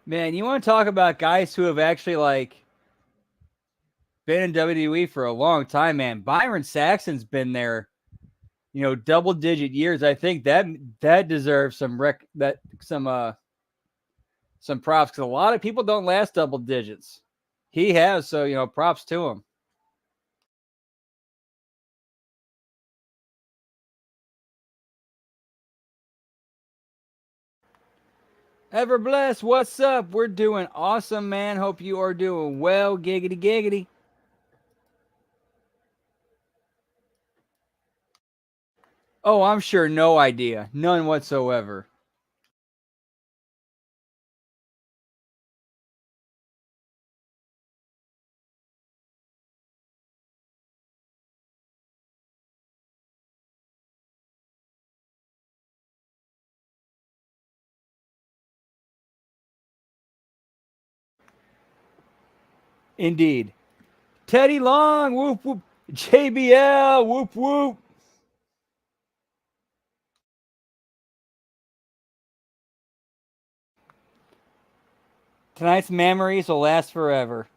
Man, you want to talk about guys who have actually, like, been in WWE for a long time, man. Byron Saxon's been there, double-digit years. I think that deserves some some props because a lot of people don't last double digits. He has, so props to him. Ever blessed, what's up? We're doing awesome, man. Hope you are doing well. Giggity giggity. Oh, I'm sure no idea. None whatsoever. Indeed. Teddy Long, whoop whoop. JBL, whoop whoop. Tonight's memories will last forever.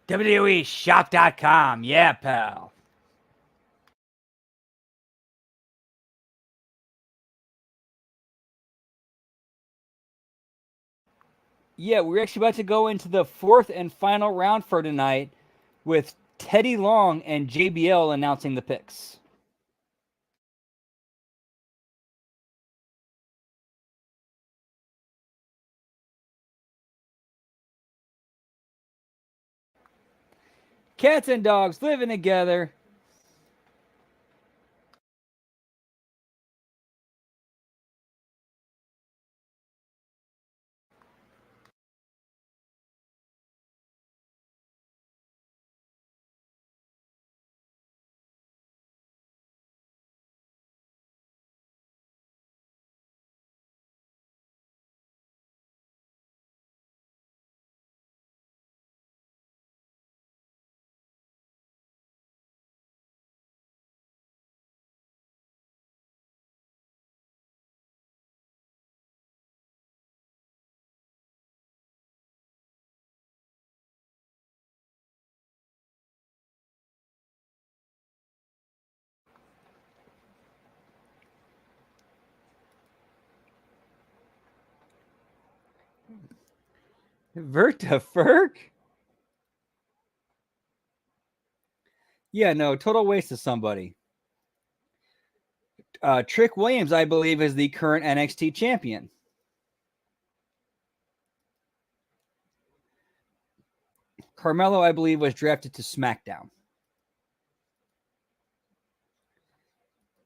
WWEshop.com. Yeah, pal. Yeah, we're actually about to go into the fourth and final round for tonight with Teddy Long and JBL announcing the picks. Cats and dogs living together. Verta Ferk? Yeah, no, total waste of somebody. Trick Williams, I believe, is the current NXT champion. Carmelo, I believe, was drafted to SmackDown.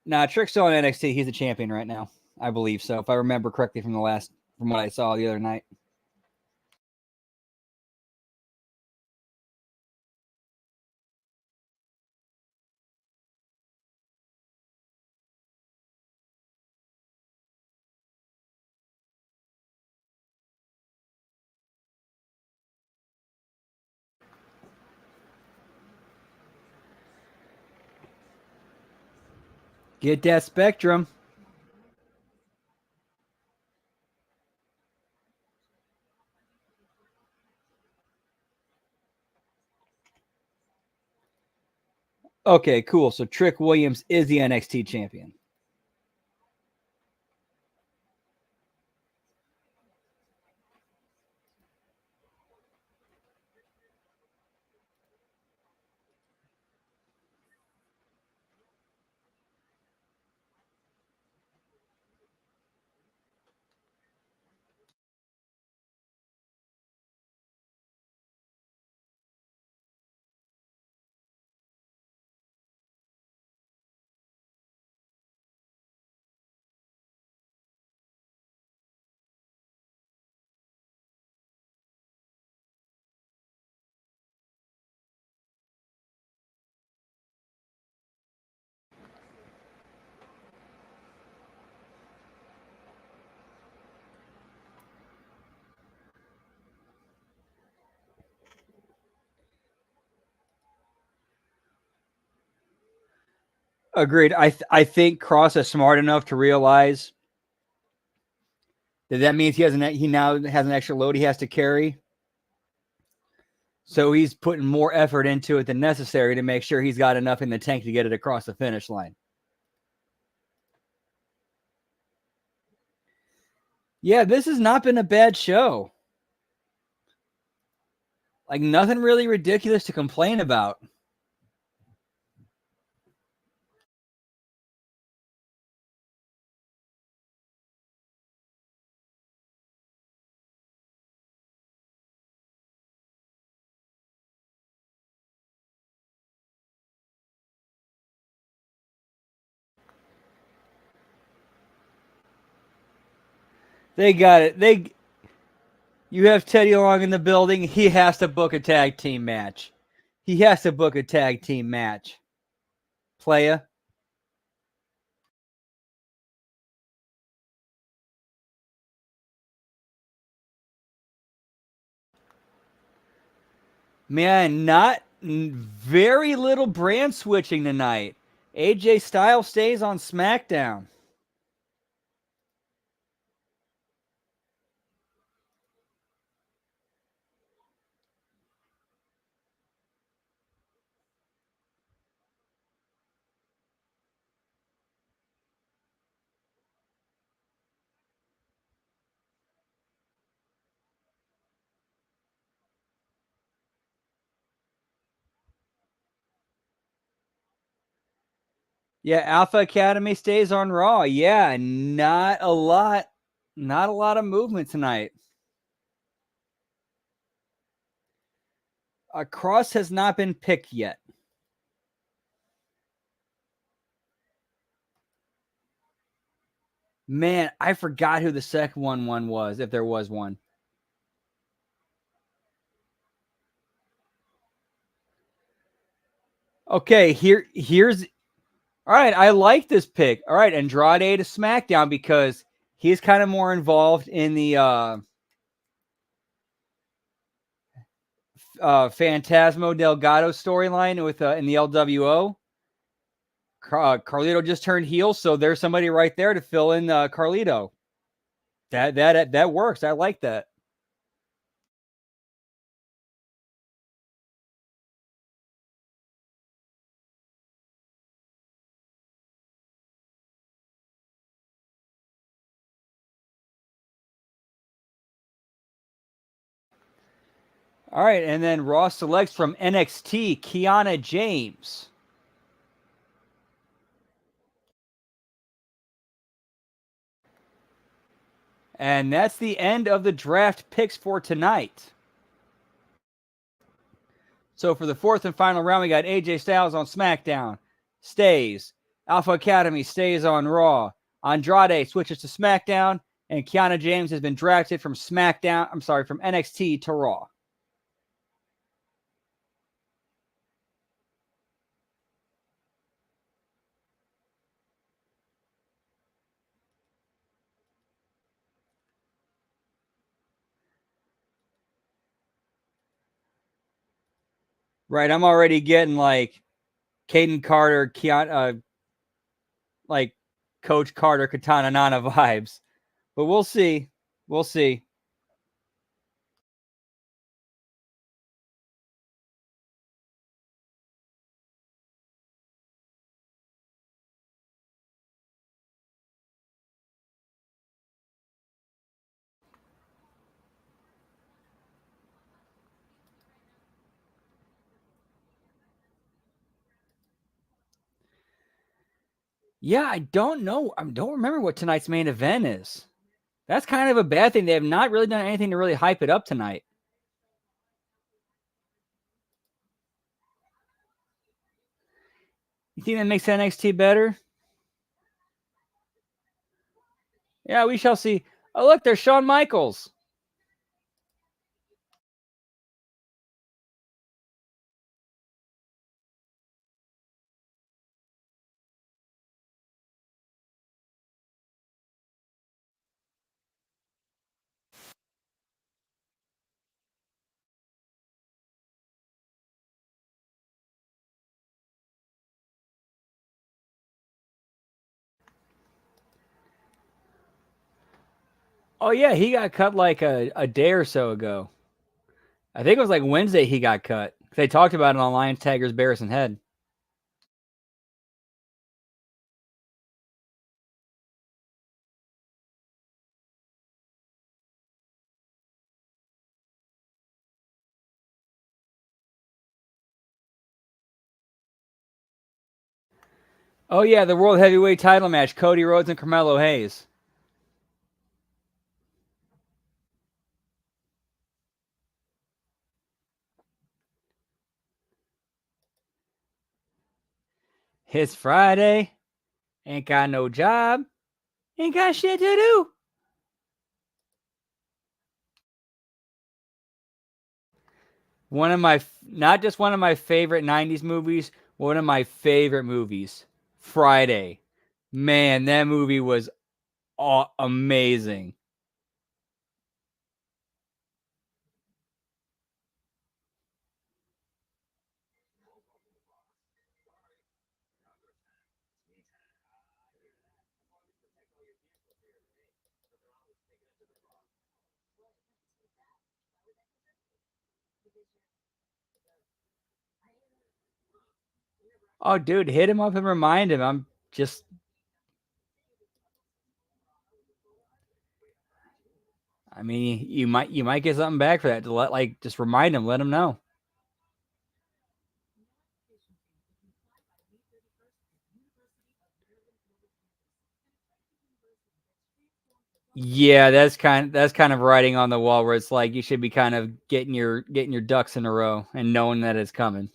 Nah, Trick's still on NXT. He's a champion right now. I believe so, if I remember correctly from what I saw the other night. Get that Spectrum. Okay, cool. So Trick Williams is the NXT champion. Agreed. I think Cross is smart enough to realize that means he now has an extra load he has to carry. So he's putting more effort into it than necessary to make sure he's got enough in the tank to get it across the finish line. Yeah, this has not been a bad show. Like, nothing really ridiculous to complain about. They got it. You have Teddy Long in the building. He has to book a tag team match. Playa. Man, not very little brand switching tonight. AJ Styles stays on Smackdown. Yeah, Alpha Academy stays on Raw. Yeah, not a lot of movement tonight. Cross has not been picked yet. Man, I forgot who the second one was, if there was one. Okay, here's all right. I like this pick. All right, Andrade to SmackDown because he's kind of more involved in the Phantasmo Delgado storyline with in the LWO. Carlito just turned heel, so there's somebody right there to fill in Carlito. That works. I like that. All right, and then Raw selects from NXT Kiana James. And that's the end of the draft picks for tonight. So for the fourth and final round, we got AJ Styles on SmackDown. Stays. Alpha Academy stays on Raw. Andrade switches to SmackDown, and Kiana James has been drafted from from NXT to Raw. Right, I'm already getting like Caden Carter, like Coach Carter, Katana Nana vibes. But we'll see. We'll see. Yeah, I don't know. I don't remember what tonight's main event is. That's kind of a bad thing. They have not really done anything to really hype it up tonight. You think that makes NXT better? Yeah, we shall see. Oh, look, there's Shawn Michaels. Oh, yeah, he got cut like a day or so ago. I think it was like Wednesday he got cut. They talked about it on Lions Tigers Bears and Head. Oh, yeah, the World Heavyweight title match, Cody Rhodes and Carmelo Hayes. It's Friday. Ain't got no job. Ain't got shit to do. One of my, not just one of my favorite 90s movies, one of my favorite movies. Friday. Man, that movie was amazing. Oh, dude, hit him up and remind him. I'm just, I mean, you might get something back for that. To just remind him, let him know. Yeah, that's kind of writing on the wall where it's like you should be kind of getting your ducks in a row and knowing that it's coming.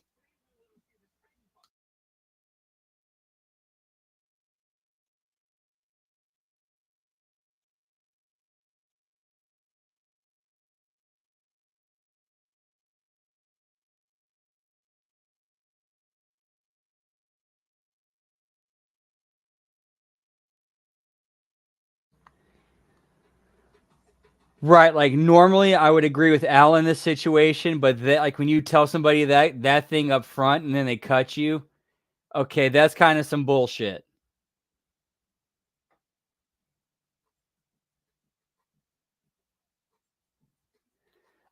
Right, like normally I would agree with Al in this situation, but like when you tell somebody that thing up front and then they cut you, okay, that's kind of some bullshit.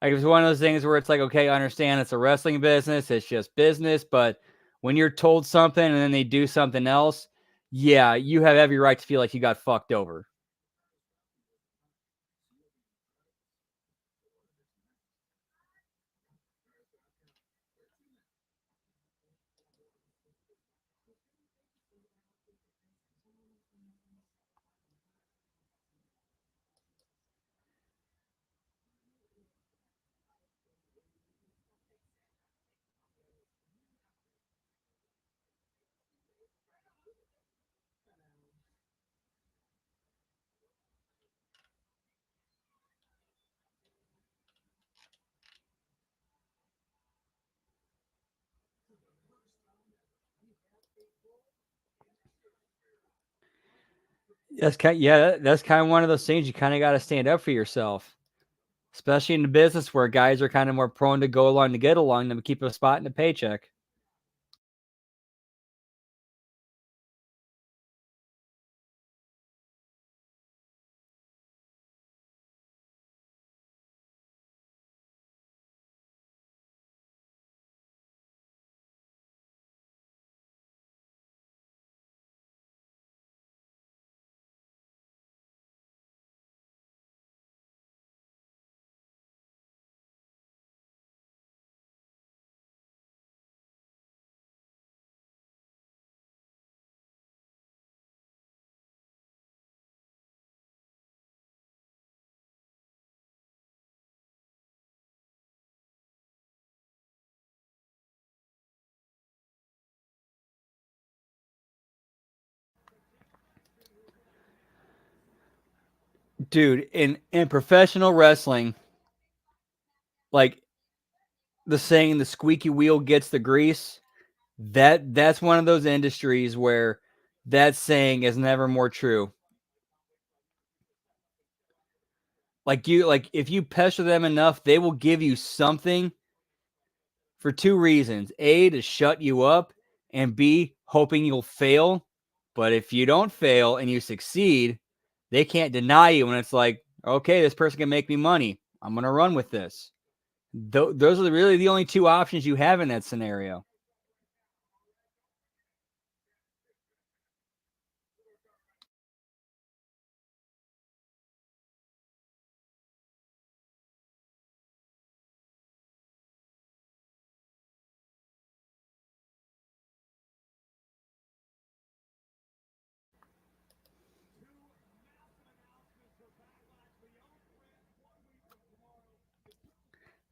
Like it's one of those things where it's like, okay, I understand it's a wrestling business, it's just business, but when you're told something and then they do something else, yeah, you have every right to feel like you got fucked over. That's that's kind of one of those things you kind of got to stand up for yourself, especially in the business where guys are kind of more prone to go along to get along than keep a spot in a paycheck. Dude, in professional wrestling, like the saying the squeaky wheel gets the grease, that's one of those industries where that saying is never more true. Like if you pester them enough, they will give you something for two reasons. A, to shut you up, and B, hoping you'll fail. But if you don't fail and you succeed, they can't deny you. And it's like, okay, this person can make me money. I'm going to run with this. Those are really the only two options you have in that scenario.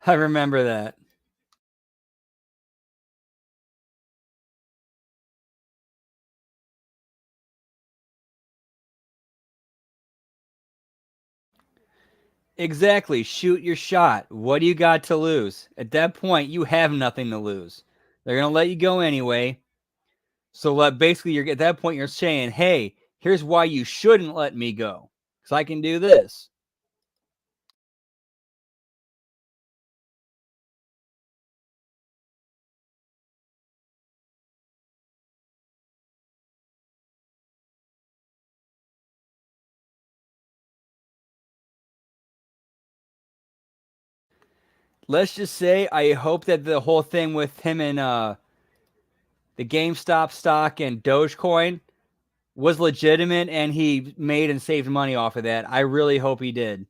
I remember that. Exactly. Shoot your shot. What do you got to lose? At that point, you have nothing to lose. They're going to let you go anyway. So basically, you're at that point, you're saying, hey, here's why you shouldn't let me go. Because I can do this. Let's just say I hope that the whole thing with him and the GameStop stock and Dogecoin was legitimate and he made and saved money off of that. I really hope he did.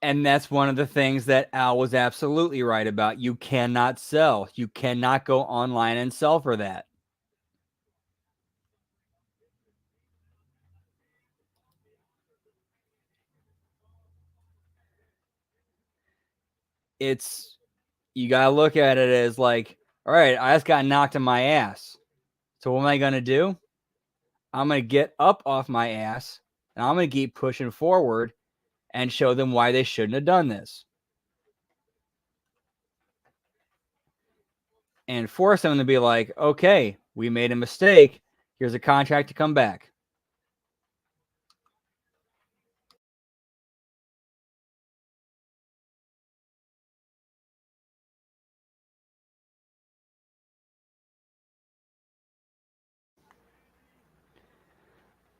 And that's one of the things that Al was absolutely right about. You cannot sell. You cannot go online and sell for that. It's you gotta look at it as like, all right, I just got knocked on my ass. So what am I gonna do? I'm gonna get up off my ass and I'm gonna keep pushing forward and show them why they shouldn't have done this. And force them to be like, okay, we made a mistake. Here's a contract to come back.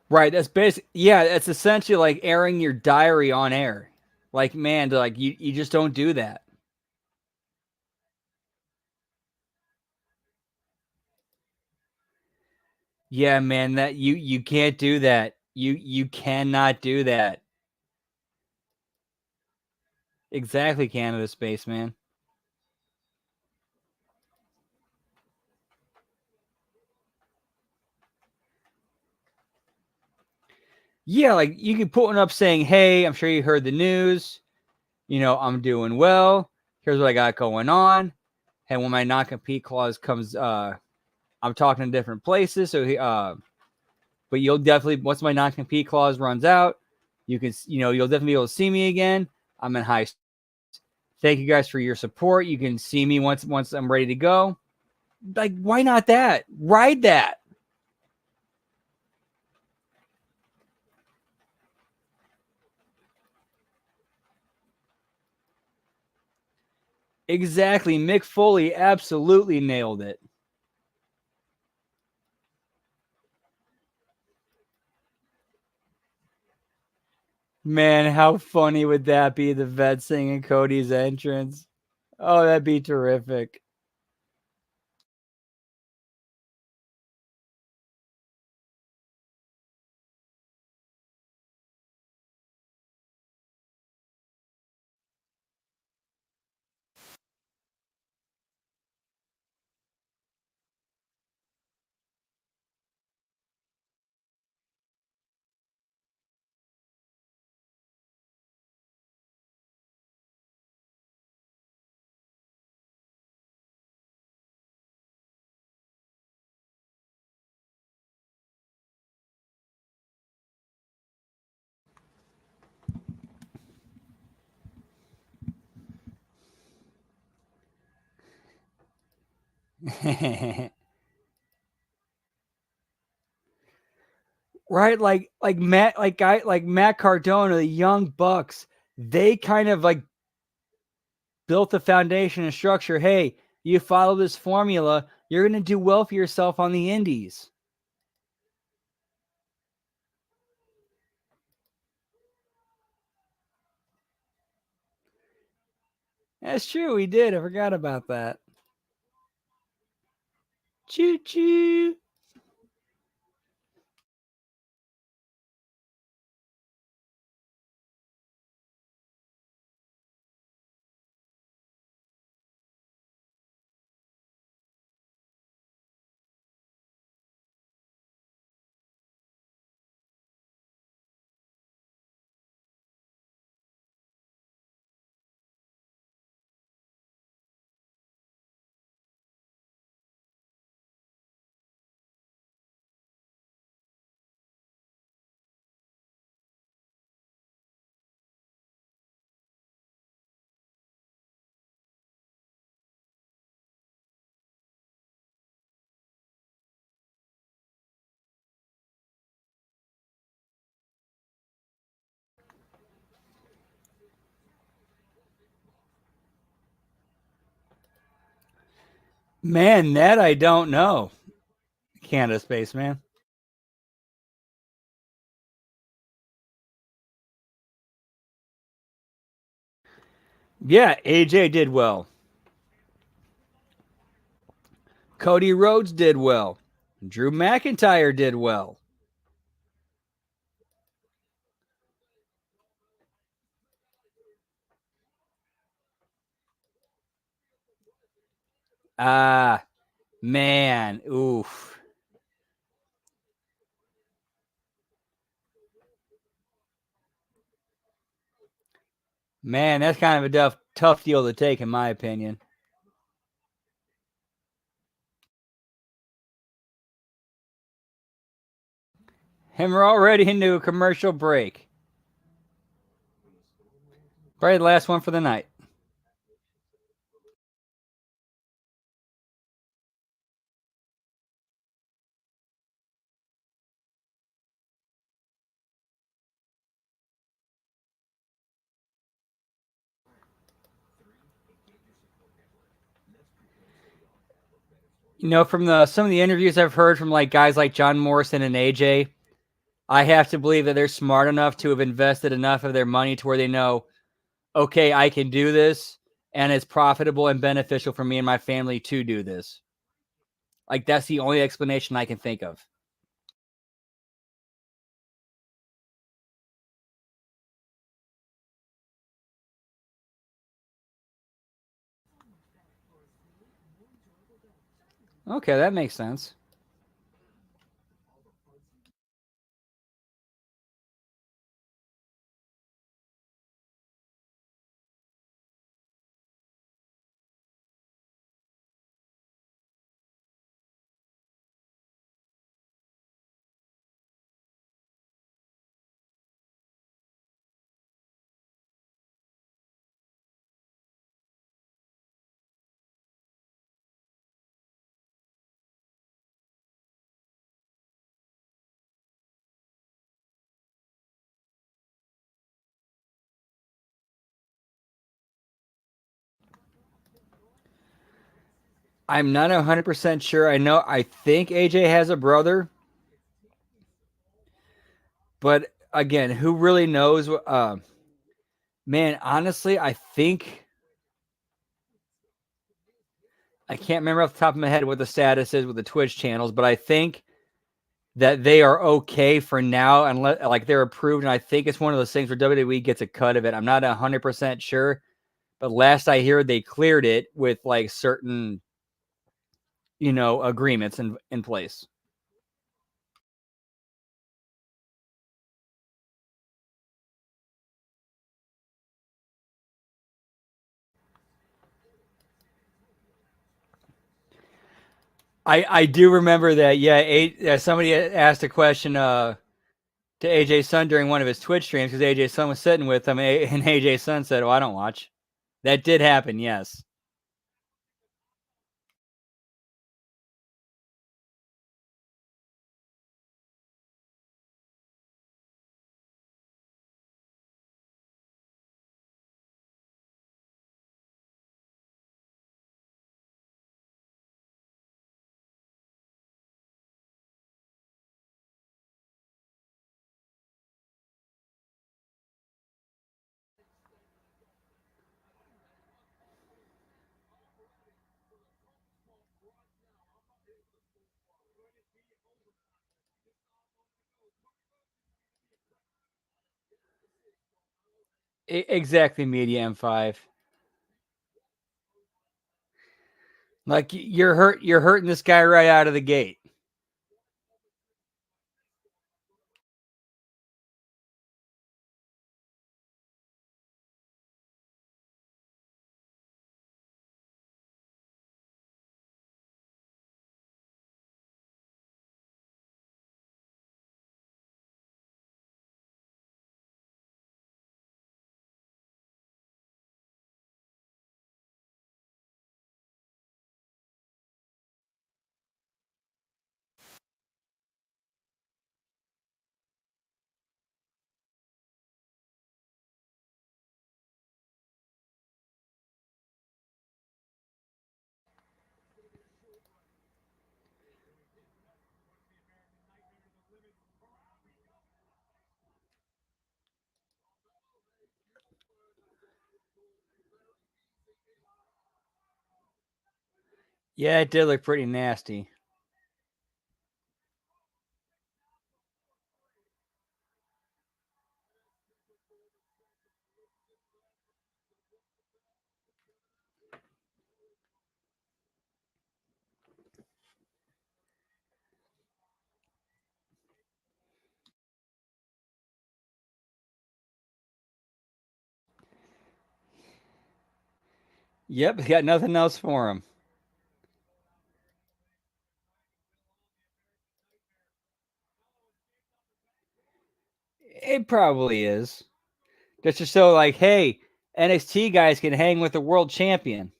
Right. That's basic. Yeah, that's essentially like airing your diary on air. Like, man, like you just don't do that. Yeah, man, that you can't do that. You cannot do that. Exactly, Canada spaceman. Yeah, like you could put one up saying, "Hey, I'm sure you heard the news. You know, I'm doing well. Here's what I got going on. And when my non-compete clause comes, I'm talking to different places. So, but you'll definitely once my non-compete clause runs out, you can, you'll definitely be able to see me again. I'm in high. Thank you guys for your support. You can see me once I'm ready to go. Like, why not that? Ride that. Exactly. Mick Foley absolutely nailed it. Man, how funny would that be? The vet singing Cody's entrance. Oh, that'd be terrific. Right, like Matt Cardona, the Young Bucks, they kind of like built the foundation and structure. Hey, you follow this formula, you're going to do well for yourself on the indies. That's true. We did. I forgot about that. Choo choo. Man, that I don't know. Canada Spaceman. Yeah, AJ did well. Cody Rhodes did well. Drew McIntyre did well. Ah, man. Oof. Man, that's kind of a tough deal to take, in my opinion. And we're already into a commercial break. Probably the last one for the night. You know, from some of the interviews I've heard from like guys like John Morrison and AJ, I have to believe that they're smart enough to have invested enough of their money to where they know, okay, I can do this, and it's profitable and beneficial for me and my family to do this. Like, that's the only explanation I can think of. Okay, that makes sense. I'm not 100% sure. I think AJ has a brother, but again, who really knows? Man, honestly, I can't remember off the top of my head what the status is with the Twitch channels, but I think that they are okay for now, unless like they're approved. And I think it's one of those things where WWE gets a cut of it. I'm not 100% sure, but last I heard, they cleared it with like certain, agreements in place. I do remember that. Yeah, somebody asked a question to AJ's son during one of his Twitch streams because AJ's son was sitting with him, and AJ's son said, "Oh, I don't watch." That did happen. Yes. Exactly, Media M5. Like you're hurting this guy right out of the gate. Yeah, it did look pretty nasty. Yep, got nothing else for him. It probably is. Just to show, like, hey, NXT guys can hang with the world champion.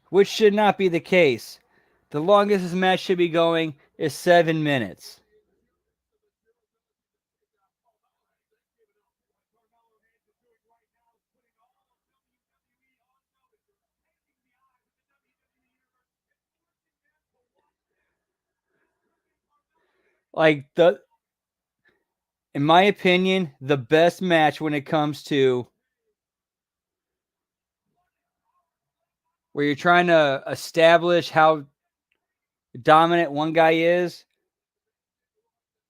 Which should not be the case. The longest this match should be going is 7 minutes. Like in my opinion, the best match when it comes to where you're trying to establish how dominant one guy is,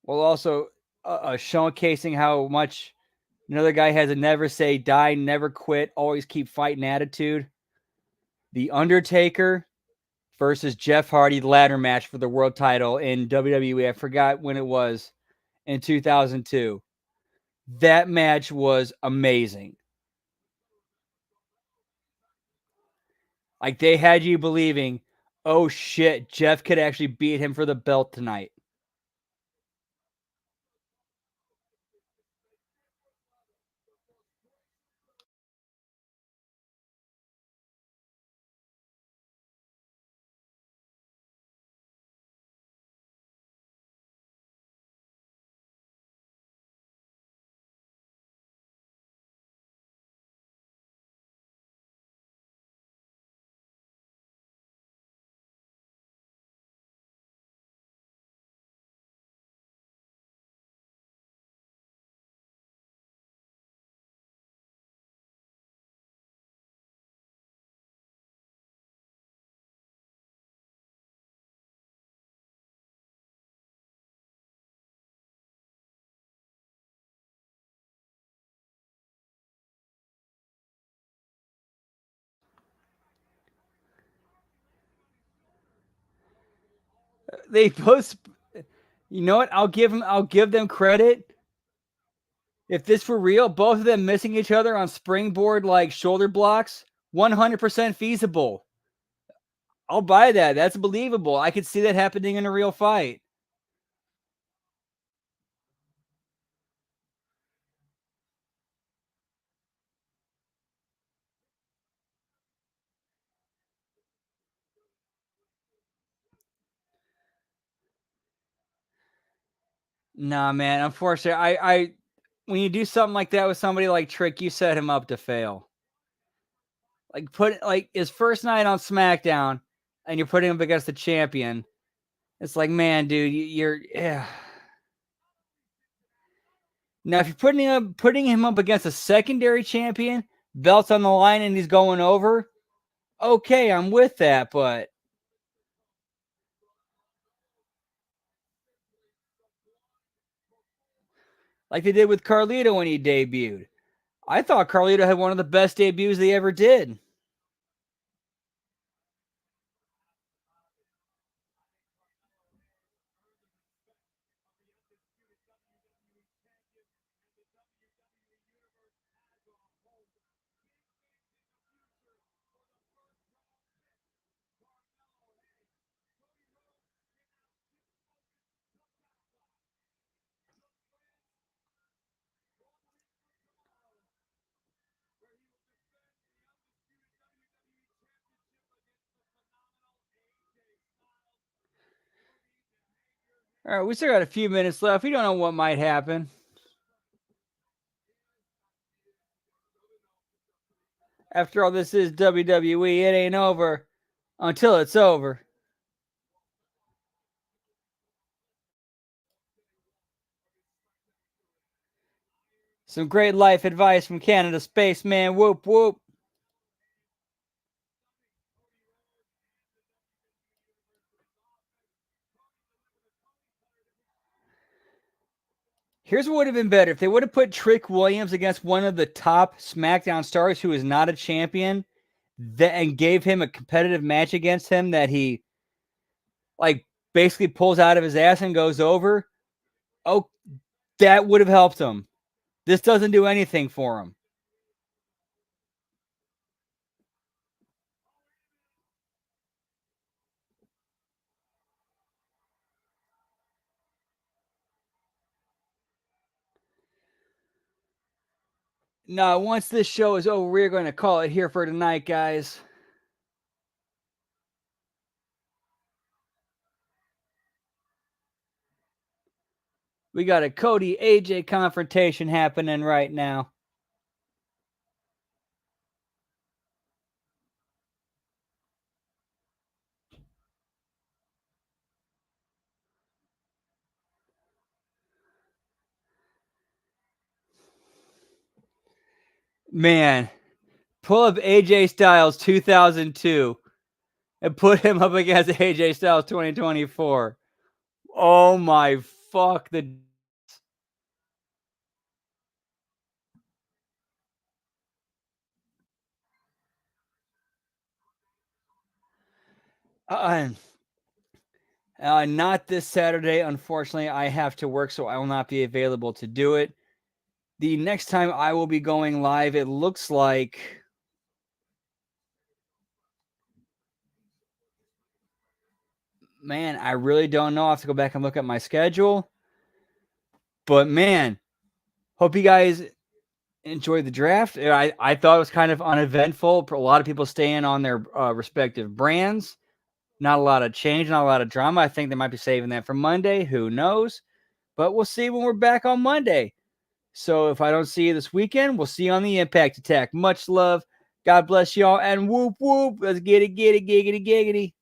while also showcasing how much another guy has a never say die, never quit, always keep fighting attitude. The Undertaker versus Jeff Hardy ladder match for the world title in WWE. I forgot when it was, in 2002. That match was amazing. Like they had you believing, oh shit, Jeff could actually beat him for the belt tonight. they both. You know what? I'll give them credit. If this were real, both of them missing each other on springboard like shoulder blocks, 100% feasible. I'll buy that. That's believable. I could see that happening in a real fight. Nah, man. Unfortunately, I when you do something like that with somebody like Trick, you set him up to fail. Like put like his first night on SmackDown, and you're putting him up against the champion. It's like, man, dude, you're yeah. Now, if you're putting him up against a secondary champion, belts on the line, and he's going over, okay, I'm with that. But like they did with Carlito when he debuted, I thought Carlito had one of the best debuts they ever did. All right, we still got a few minutes left. We don't know what might happen. After all, this is WWE. It ain't over until it's over. Some great life advice from Canada Spaceman. Whoop, whoop. Here's what would have been better if they would have put Trick Williams against one of the top SmackDown stars who is not a champion and gave him a competitive match against him that he like basically pulls out of his ass and goes over. Oh, that would have helped him. This doesn't do anything for him. No, once this show is over, we're going to call it here for tonight, guys. We got a Cody AJ confrontation happening right now. Man, pull up AJ Styles 2002 and put him up against AJ Styles 2024. Oh my fuck the not this Saturday. Unfortunately, I have to work, so I will not be available to do it. The next time I will be going live, it looks like. Man, I really don't know. I have to go back and look at my schedule. But man, hope you guys enjoyed the draft. I thought it was kind of uneventful. A lot of people staying on their respective brands. Not a lot of change, not a lot of drama. I think they might be saving that for Monday. Who knows? But we'll see when we're back on Monday. So if I don't see you this weekend, we'll see you on the Impact Attack. Much love. God bless y'all. And whoop, whoop. Let's get it, giggity, giggity.